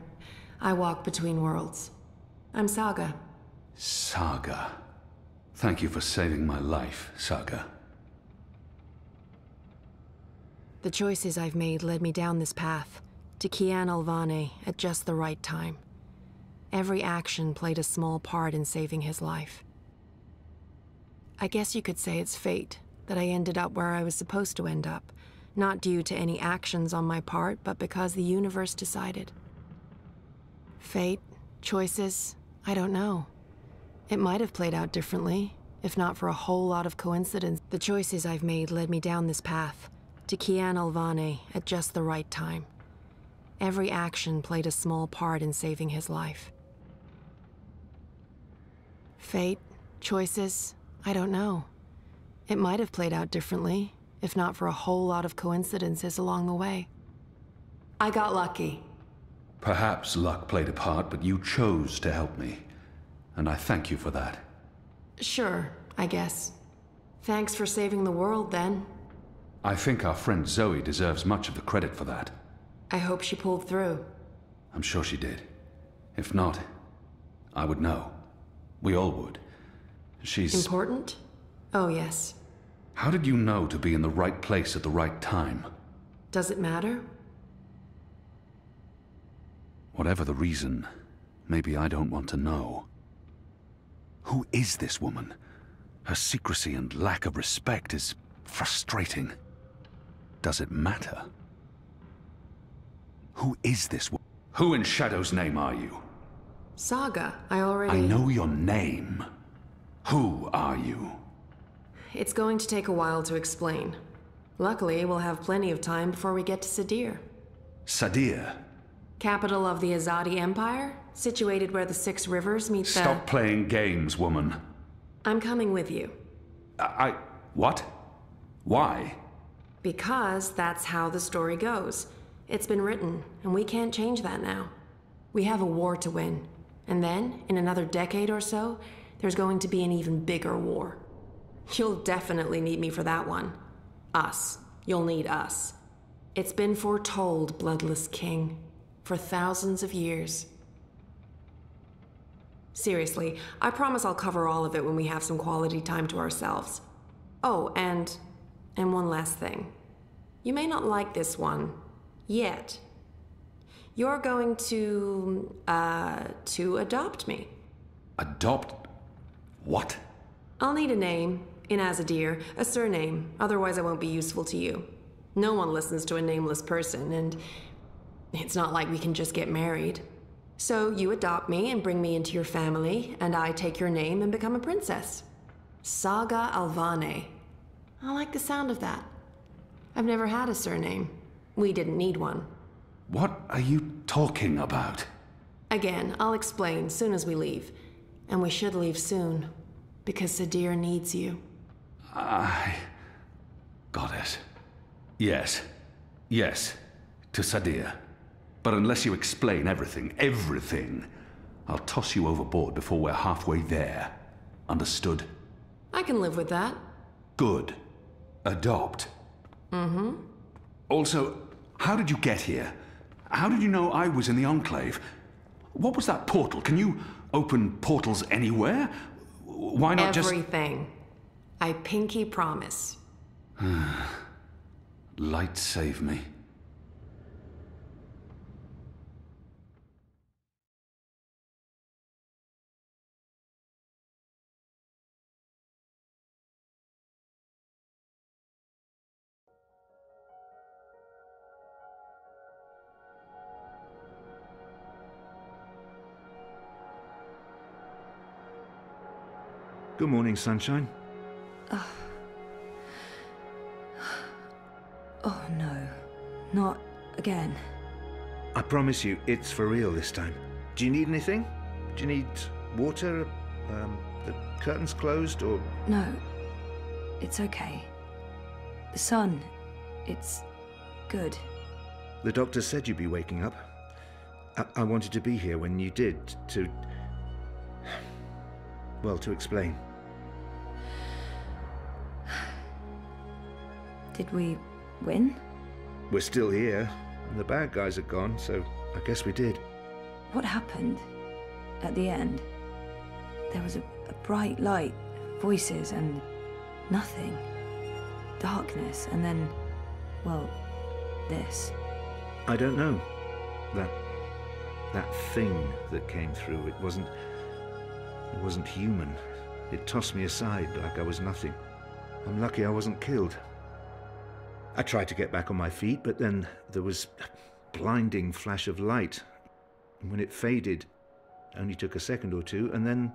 I walk between worlds. I'm Saga. Saga. Thank you for saving my life, Saga. The choices I've made led me down this path, to Kian Alvane at just the right time. Every action played a small part in saving his life. I guess you could say it's fate that I ended up where I was supposed to end up, not due to any actions on my part, but because the universe decided. Fate, choices, I don't know. It might have played out differently, if not for a whole lot of coincidence. The choices I've made led me down this path, to Kian Alvane at just the right time. Every action played a small part in saving his life. Fate, choices, I don't know. It might have played out differently, if not for a whole lot of coincidences along the way. I got lucky. Perhaps luck played a part, but you chose to help me. And I thank you for that. Sure, I guess. Thanks for saving the world, then. I think our friend Zoe deserves much of the credit for that. I hope she pulled through. I'm sure she did. If not, I would know. We all would. She's... Important? Oh, yes. How did you know to be in the right place at the right time? Does it matter? Whatever the reason, maybe I don't want to know. Who is this woman? Her secrecy and lack of respect is frustrating. Does it matter? Who is this woman? Who in Shadow's name are you? Saga, I already... I know your name. Who are you? It's going to take a while to explain. Luckily, we'll have plenty of time before we get to Sadir. Sadir? Capital of the Azadi Empire? situated where the 6 rivers meet the... Stop playing games, woman. I'm coming with you. What? Why? Because that's how the story goes. It's been written, and we can't change that now. We have a war to win. And then, in another decade or so, there's going to be an even bigger war. You'll definitely need me for that one. Us. You'll need us. It's been foretold, Bloodless King, for thousands of years. Seriously, I promise I'll cover all of it when we have some quality time to ourselves. Oh, and one last thing. You may not like this one yet. You're going to adopt me. Adopt? What? I'll need a name, in Azadir, a surname, otherwise I won't be useful to you. No one listens to a nameless person, and it's not like we can just get married. So you adopt me and bring me into your family, and I take your name and become a princess. Saga Alvane. I like the sound of that. I've never had a surname. We didn't need one. What are you talking about? Again, I'll explain soon as we leave. And we should leave soon, because Sadir needs you. Got it. Yes. Yes. To Sadir. But unless you explain everything, I'll toss you overboard before we're halfway there. Understood? I can live with that. Good. Adopt. Mm-hmm. Also, how did you get here? How did you know I was in the Enclave? What was that portal? Can you open portals anywhere? Why not Everything. I pinky promise. Light save me. Good morning, sunshine. Oh no, not again. I promise you, it's for real this time. Do you need anything? Do you need water? The curtains closed, or...? No, it's okay. The sun, it's good. The doctor said you'd be waking up. I wanted to be here when you did, to... well, to explain. Did we win? We're still here, and the bad guys are gone, so I guess we did. What happened at the end? There was a bright light, voices, and nothing. Darkness, and then, well, this. I don't know. That thing that came through, it wasn't human. It tossed me aside like I was nothing. I'm lucky I wasn't killed. I tried to get back on my feet, but then there was a blinding flash of light. And when it faded, it only took a second or two, and then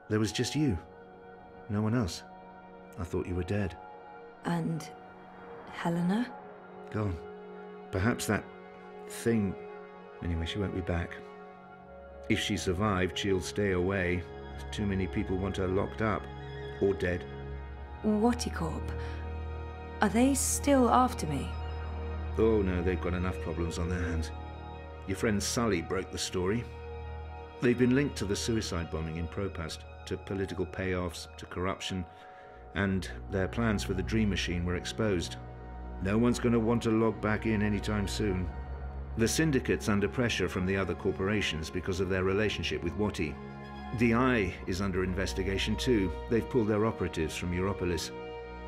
there was just you. No one else. I thought you were dead. And Helena? Gone. Perhaps that thing... Anyway, she won't be back. If she survived, she'll stay away. Too many people want her locked up. Or dead. Watticorp. Are they still after me? Oh no, they've got enough problems on their hands. Your friend Sully broke the story. They've been linked to the suicide bombing in Propast, to political payoffs, to corruption, and their plans for the Dream Machine were exposed. No one's going to want to log back in anytime soon. The Syndicate's under pressure from the other corporations because of their relationship with Wati. The Eye is under investigation too. They've pulled their operatives from Europolis.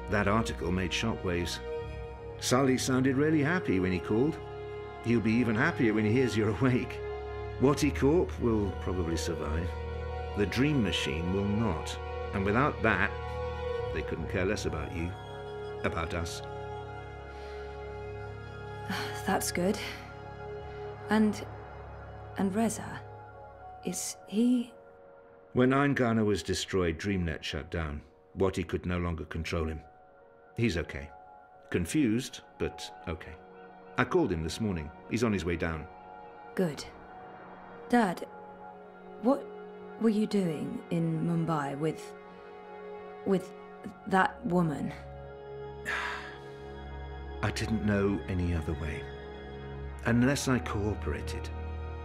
That article made shockwaves. Sully sounded really happy when he called. He'll be even happier when he hears you're awake. Watticorp will probably survive. The Dream Machine will not. And without that, they couldn't care less about you. About us. That's good. And Reza, is he... When Eingana was destroyed, DreamNet shut down. Wati could no longer control him. He's okay. Confused, but okay. I called him this morning. He's on his way down. Good. Dad, What were you doing in Mumbai with that woman? I didn't know any other way. Unless I cooperated,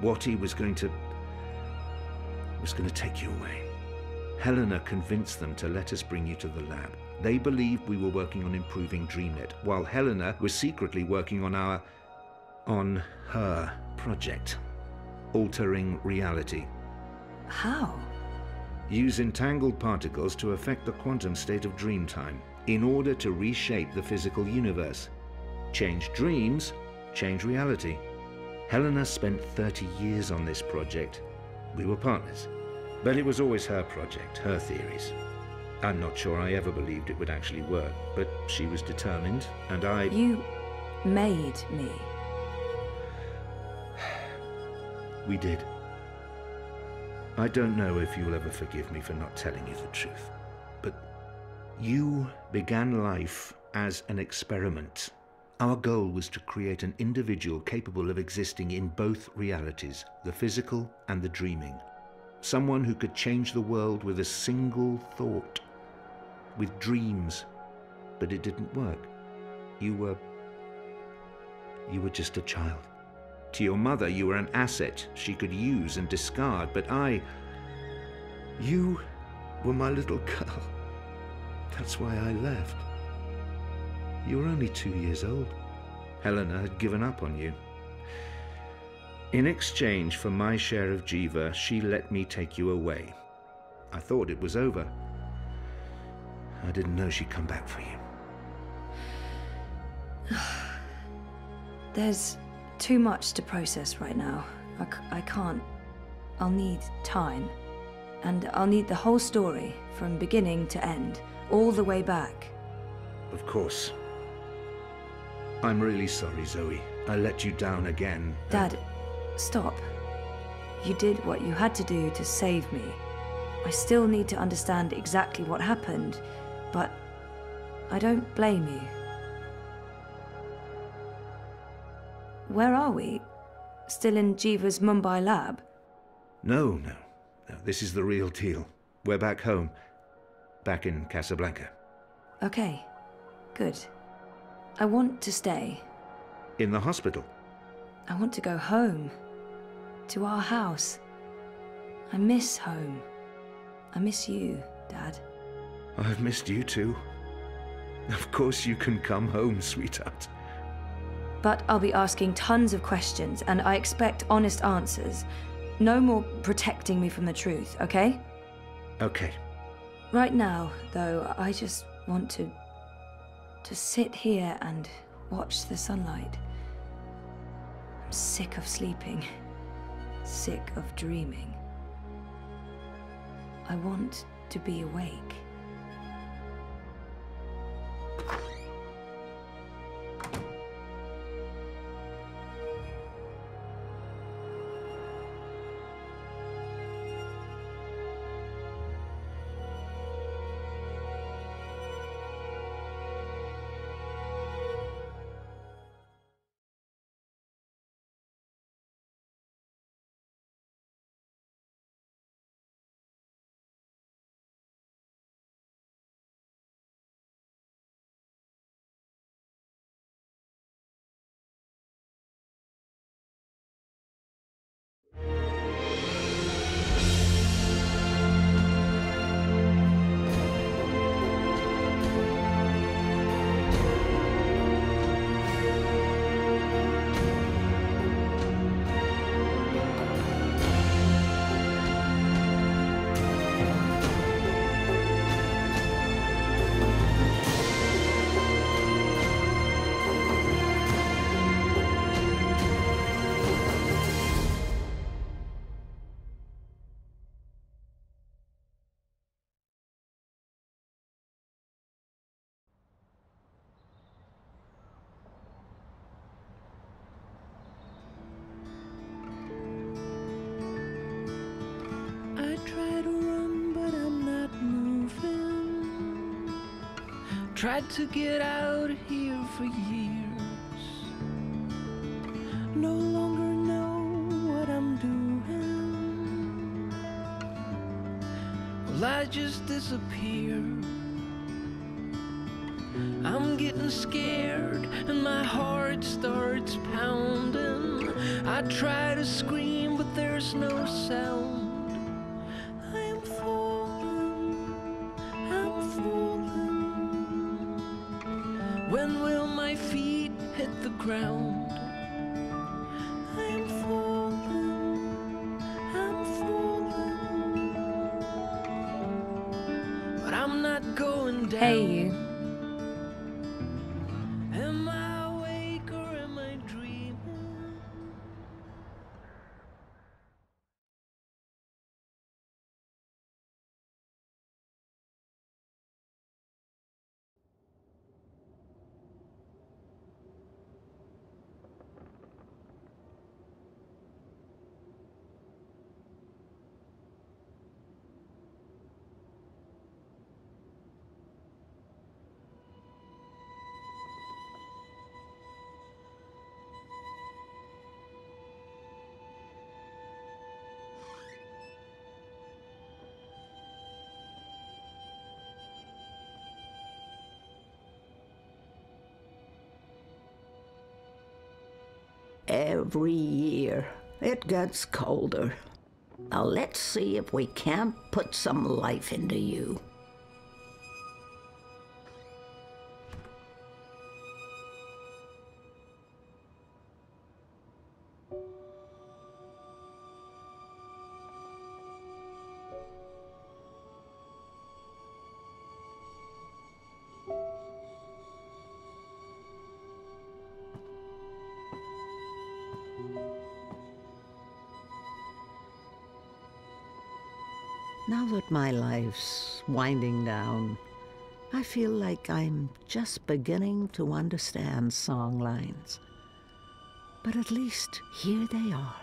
Wattie was going to take you away. Helena convinced them to let us bring you to the lab. They believed we were working on improving DreamNet, while Helena was secretly working on her project, altering reality. How? Use entangled particles to affect the quantum state of dreamtime in order to reshape the physical universe. Change dreams, change reality. Helena spent 30 years on this project. We were partners. But it was always her project, her theories. I'm not sure I ever believed it would actually work, but she was determined, and I... You made me. We did. I don't know if you'll ever forgive me for not telling you the truth, but you began life as an experiment. Our goal was to create an individual capable of existing in both realities, the physical and the dreaming. Someone who could change the world with a single thought, with dreams. But it didn't work. You were just a child. To your mother, you were an asset she could use and discard, but you were my little girl. That's why I left. You were only 2 years old. Helena had given up on you. In exchange for my share of Jiva, she let me take you away. I thought it was over. I didn't know she'd come back for you. There's too much to process right now. I can't. I'll need time. And I'll need the whole story, from beginning to end, all the way back. Of course. I'm really sorry, Zoe. I let you down again. Dad, stop. You did what you had to do to save me. I still need to understand exactly what happened, but I don't blame you. Where are we? Still in Jiva's Mumbai lab? No. This is the real deal. We're back home. Back in Casablanca. Okay, good. I want to stay. In the hospital? I want to go home. To our house. I miss home. I miss you, Dad. I've missed you too. Of course you can come home, sweetheart. But I'll be asking tons of questions, and I expect honest answers. No more protecting me from the truth, okay? Okay. Right now, though, I just want to sit here and watch the sunlight. I'm sick of sleeping. Sick of dreaming. I want to be awake. Tried to get out of here for years. No longer know what I'm doing. will I just disappear? I'm getting scared and my heart starts pounding. I try to scream but there's no sound. I'm falling, I'm falling. When will my feet hit the ground? I'm falling, I'm falling. But I'm not going down. Hey, you. Am I awake or am I dreaming? Every year, it gets colder. Now let's see if we can't put some life into you. Now that my life's winding down, I feel like I'm just beginning to understand song lines. But at least here they are,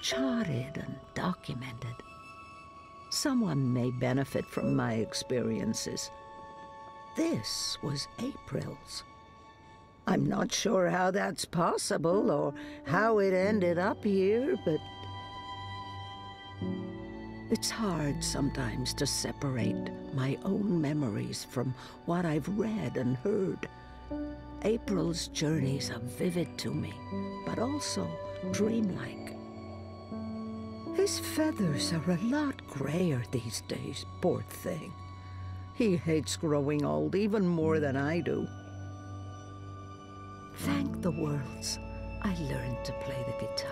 charted and documented. Someone may benefit from my experiences. This was April's. I'm not sure how that's possible or how it ended up here, but it's hard sometimes to separate my own memories from what I've read and heard. April's journeys are vivid to me, but also dreamlike. His feathers are a lot grayer these days, poor thing. He hates growing old even more than I do. Thank the worlds I learned to play the guitar,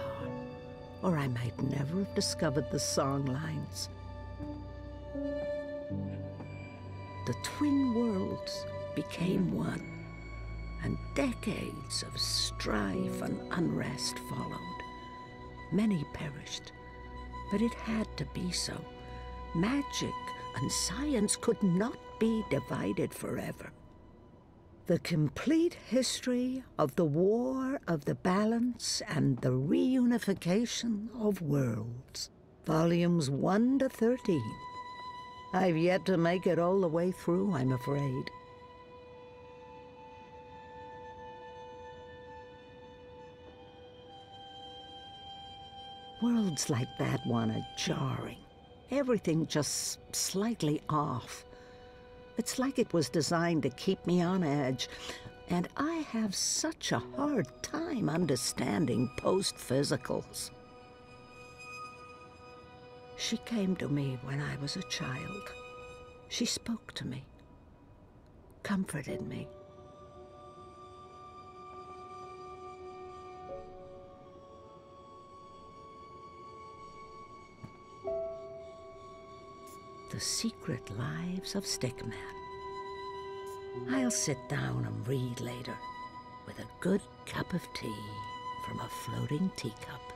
or I might never have discovered the song lines. The twin worlds became one, and decades of strife and unrest followed. Many perished, but it had to be so. Magic and science could not be divided forever. The complete history of the War of the Balance and the Reunification of Worlds, Volumes 1 to 13. I've yet to make it all the way through, I'm afraid. Worlds like that one are jarring. Everything just slightly off. It's like it was designed to keep me on edge, and I have such a hard time understanding post-physicals. She came to me when I was a child. She spoke to me, comforted me. The Secret Lives of Stickman. I'll sit down and read later, with a good cup of tea from a floating teacup.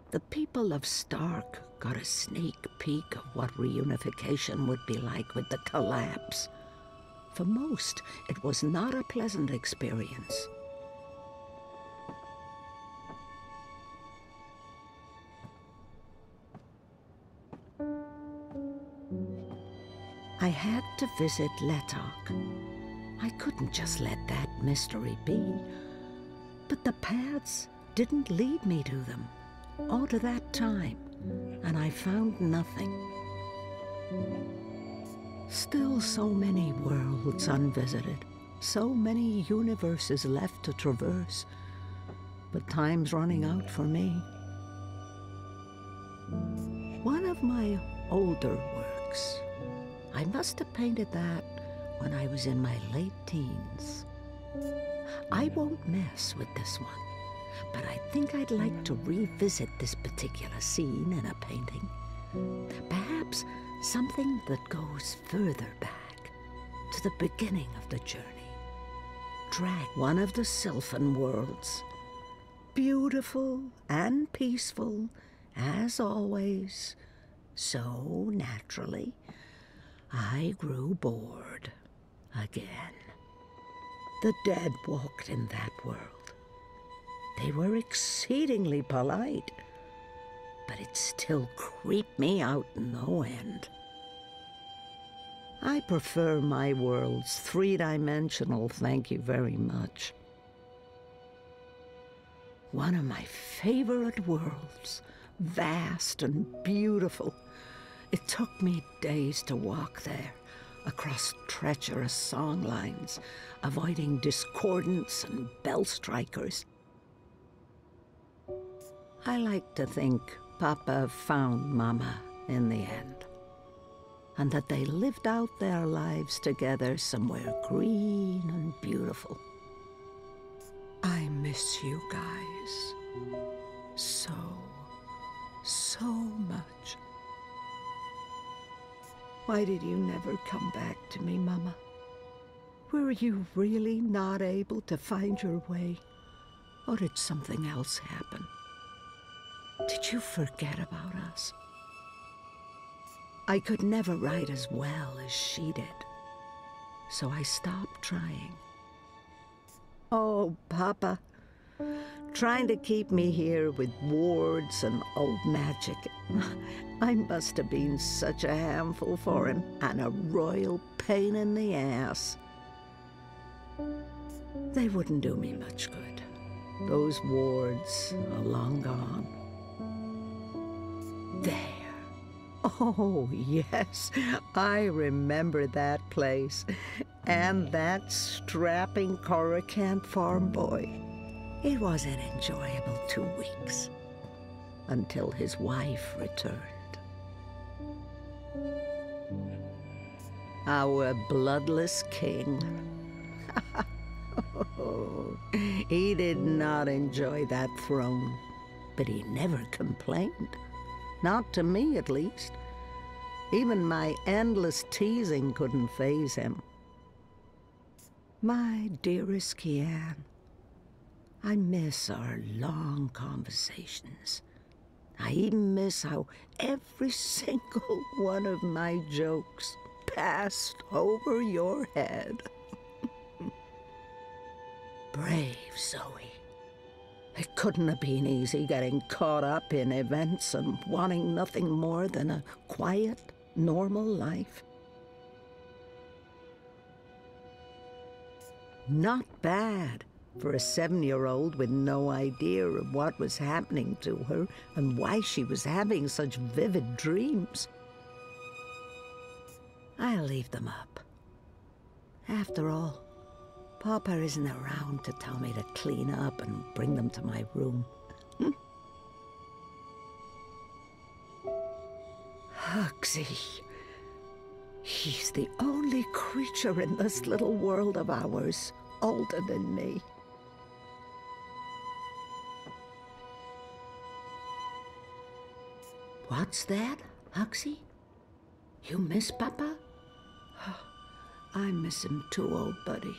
The people of Stark got a sneak peek of what reunification would be like with the collapse. For most, it was not a pleasant experience. I had to visit Letok. I couldn't just let that mystery be. But the paths didn't lead me to them, or to that time. and I found nothing. Still so many worlds unvisited, so many universes left to traverse, but time's running out for me. One of my older works, I must have painted that when I was in my late teens. I won't mess with this one, but I think I'd like to revisit this particular scene in a painting. Perhaps something that goes further back, to the beginning of the journey. Drag one of the Sylphan worlds. Beautiful and peaceful, as always. So naturally, I grew bored again. The dead walked in that world. They were exceedingly polite, but it still creeped me out no end. I prefer my worlds three-dimensional, thank you very much. One of my favorite worlds, vast and beautiful. It took me days to walk there, across treacherous song lines, avoiding discordants and bell strikers. I like to think Papa found Mama in the end, and that they lived out their lives together somewhere green and beautiful. I miss you guys so much. Why did you never come back to me, Mama? Were you really not able to find your way? Or did something else happen? Did you forget about us? I could never write as well as she did, so I stopped trying. Oh, Papa, trying to keep me here with wards and old magic. I must have been such a handful for him, and a royal pain in the ass. They wouldn't do me much good. Those wards are long gone. There. Oh, yes, I remember that place. And that strapping Coruscant farm boy. It was an enjoyable 2 weeks, until his wife returned. Our bloodless king. Oh, he did not enjoy that throne, but he never complained. Not to me, at least. Even my endless teasing couldn't faze him. My dearest Kian, I miss our long conversations. I even miss how every single one of my jokes passed over your head. Brave Zoe. It couldn't have been easy getting caught up in events and wanting nothing more than a quiet, normal life. Not bad for a 7-year-old with no idea of what was happening to her and why she was having such vivid dreams. I'll leave them up. After all, Papa isn't around to tell me to clean up and bring them to my room. Hugsy. He's the only creature in this little world of ours older than me. What's that, Hugsy? You miss Papa? I miss him too, old buddy.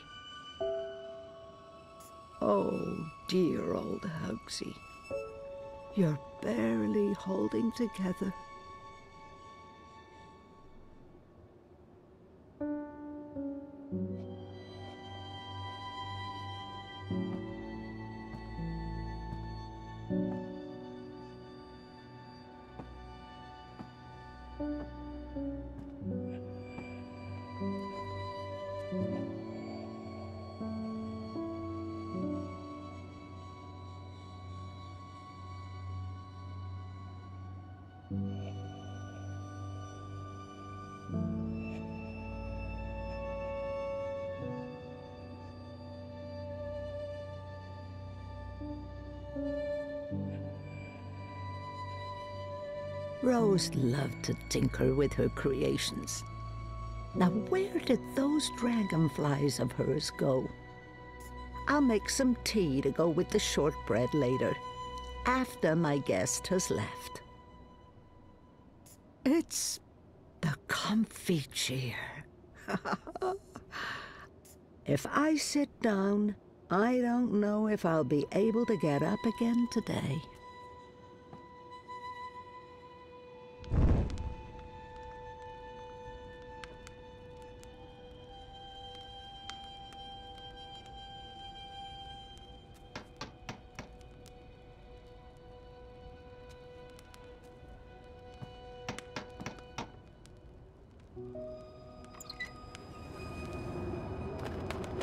Oh, dear old Hugsy. You're barely holding together. Rose loved to tinker with her creations. Now, where did those dragonflies of hers go? I'll make some tea to go with the shortbread later, after my guest has left. It's the comfy chair. If I sit down, I don't know if I'll be able to get up again today.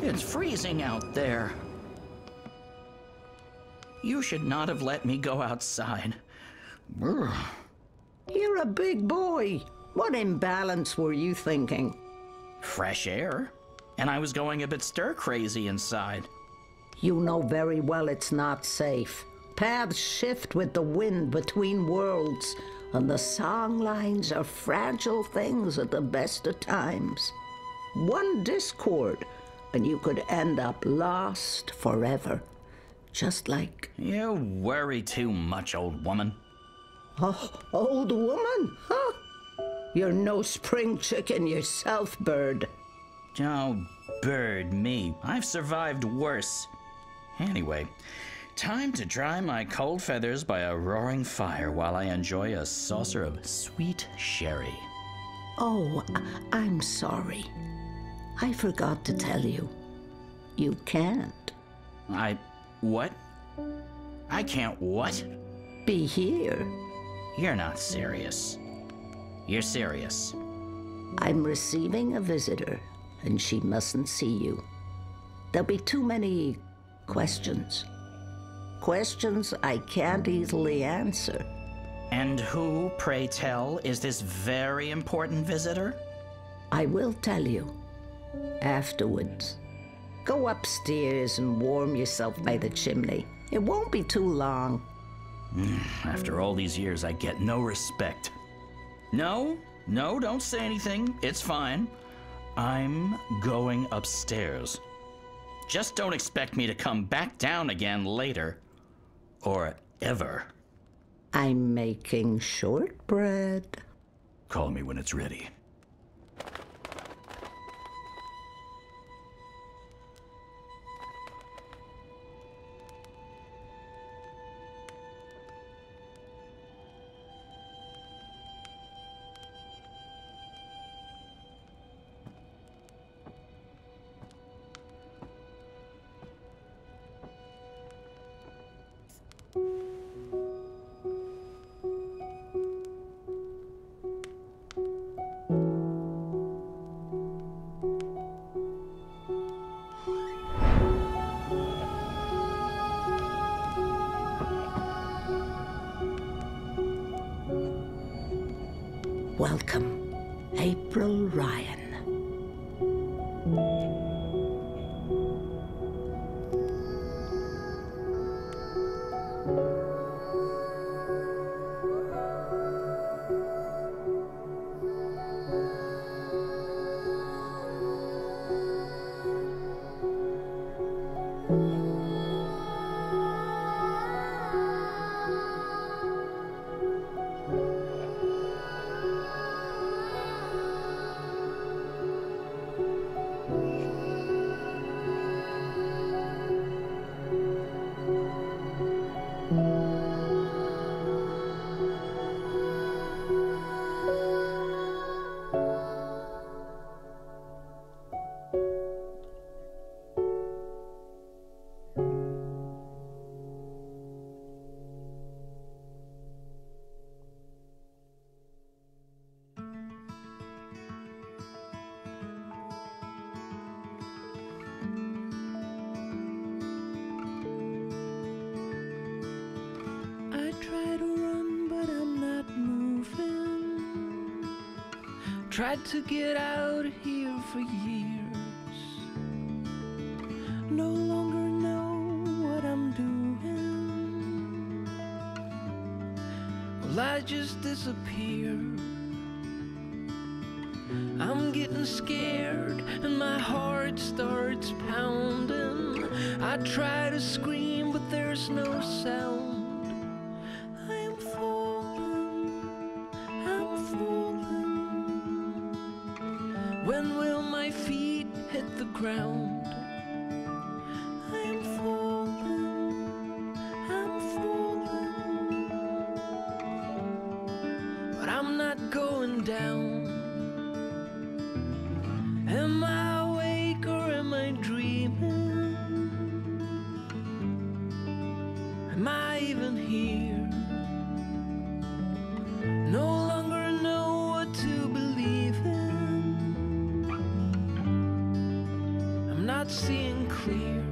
It's freezing out there. You should not have let me go outside. Brr. You're a big boy. What imbalance were you thinking? Fresh air. And I was going a bit stir-crazy inside. You know very well it's not safe. Paths shift with the wind between worlds, and the song lines are fragile things at the best of times. One discord, and you could end up lost forever. Just like... You worry too much, old woman. Oh, old woman? Huh? You're no spring chicken yourself, bird. Oh, bird me. I've survived worse. Anyway, time to dry my cold feathers by a roaring fire while I enjoy a saucer of sweet sherry. Oh, I'm sorry. I forgot to tell you. You can't. What? I can't what? Be here. You're not serious. You're serious. I'm receiving a visitor, and she mustn't see you. There'll be too many questions. Questions I can't easily answer. And who, pray tell, is this very important visitor? I will tell you. Afterwards. Go upstairs and warm yourself by the chimney. It won't be too long. After all these years, I get no respect. No, don't say anything. It's fine. I'm going upstairs. Just don't expect me to come back down again later. Or ever. I'm making shortbread. Call me when it's ready. Welcome, April Ryan. Tried to get out of here for years. No longer know what I'm doing. Well, I just disappear. I'm getting scared and my heart starts pounding. I try to scream but there's no sound. I am falling, I'm falling. When will my feet hit the ground? I am falling, I'm falling. But I'm not going down. Am I awake or am I dreaming? Am I even here? No longer know what to believe in. I'm not seeing clear.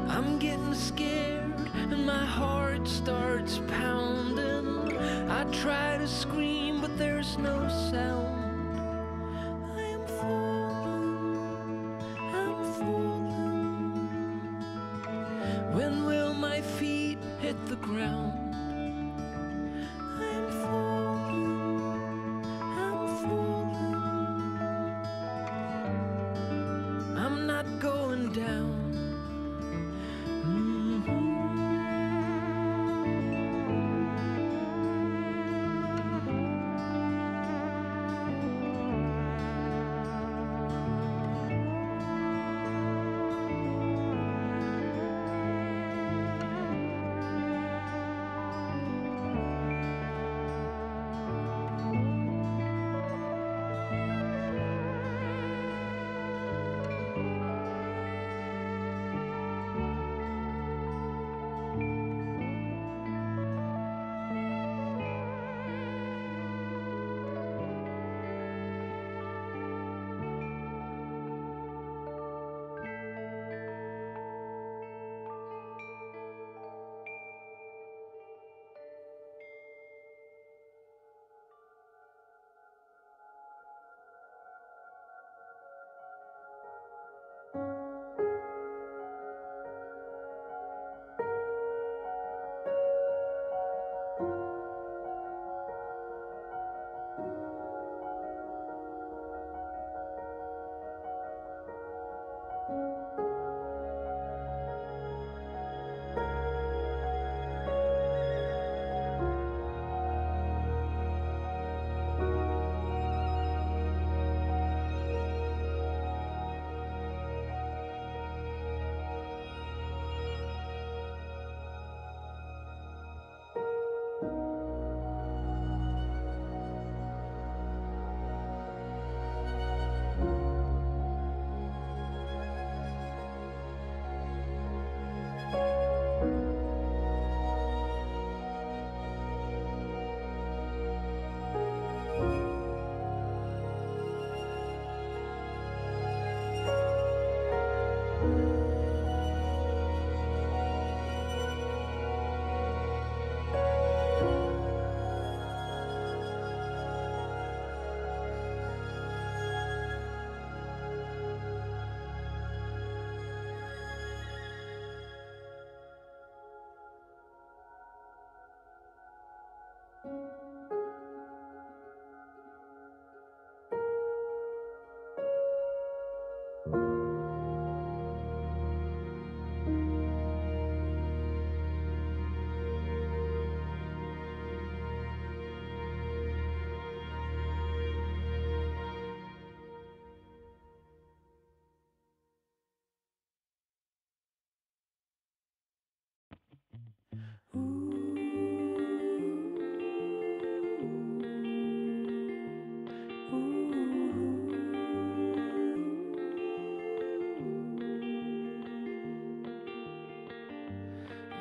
I'm getting scared and my heart starts pounding. I try to scream but there's no sound. When will my feet hit the ground? I am falling, I'm falling. I'm not going down.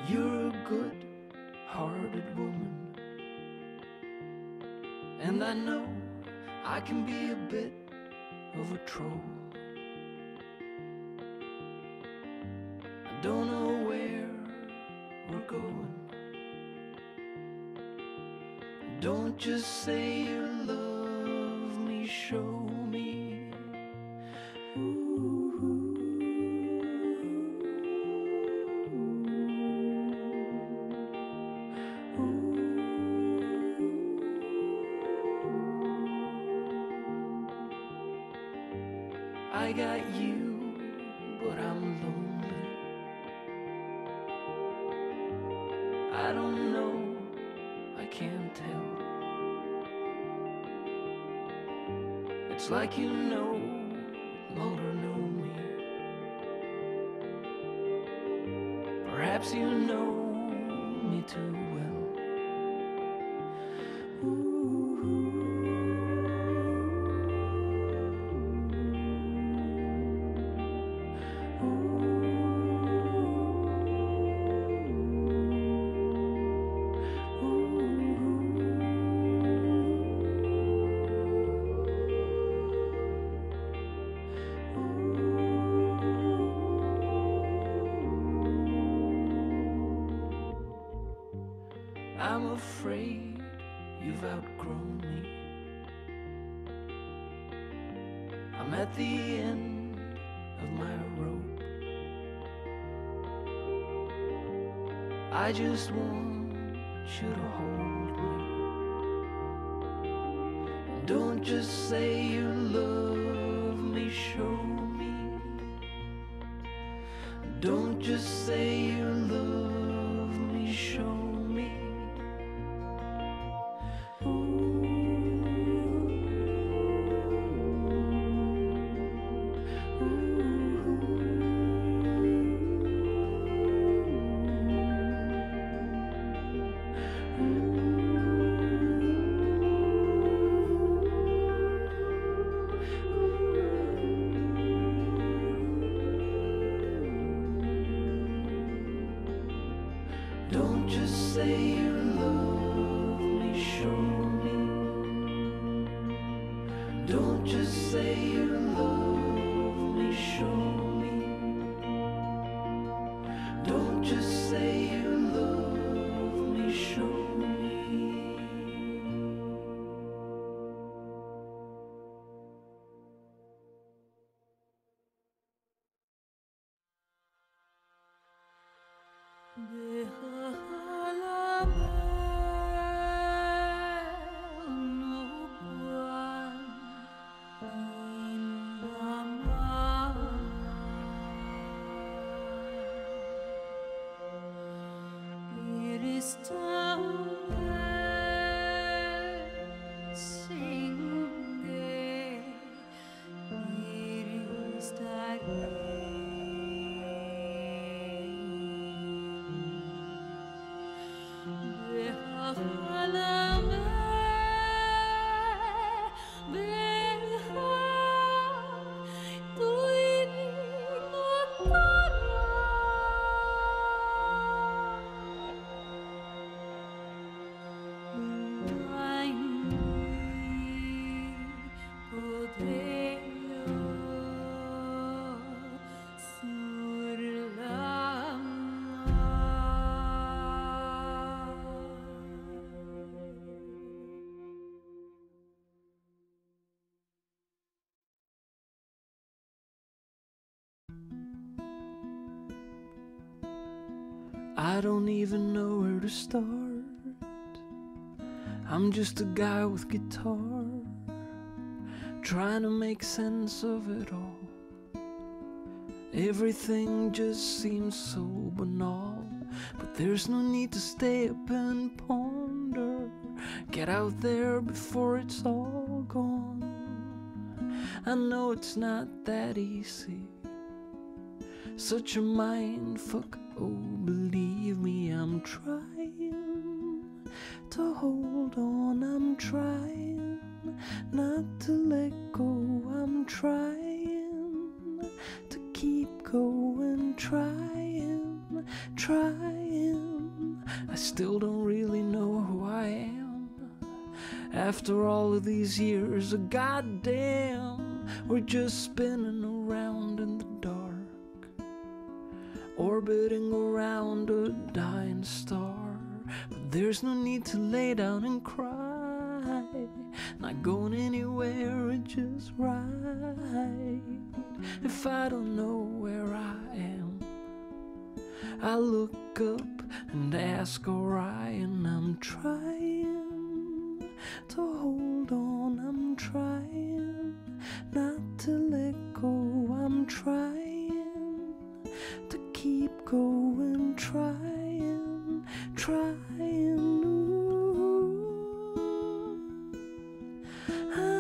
You're a good-hearted woman, and I know I can be a bit of a troll. I don't know where we're going, Don't just say you love me, show me. I got you, but I'm lonely. I don't know, I can't tell. It's like you no longer know me. Perhaps you know me too well. I'm afraid you've outgrown me. I'm at the end of my rope. I just want you to hold me. Don't just say you love me, show me. Don't just say you love me, show me. Don't just say you love me, show me. Don't just say you love me, show me. Don't just say you love me, show me. I don't even know where to start. I'm just a guy with guitar, trying to make sense of it all. Everything just seems so banal, but there's no need to stay up and ponder. Get out there before it's all gone. I know it's not that easy, such a mind fuck. Oh, believe me, I'm trying to hold on. I'm trying not to let go. I'm trying to keep going. Trying. I still don't really know who I am. After all of these years of goddamn, we're just spinning around in the dark, orbiting around a dying star. But there's no need to lay down and cry. Not going anywhere, just right. If I don't know where I am, I look up and ask Orion. I'm trying to hold on, I'm trying not to let go, I'm trying to keep going, trying. Ooh.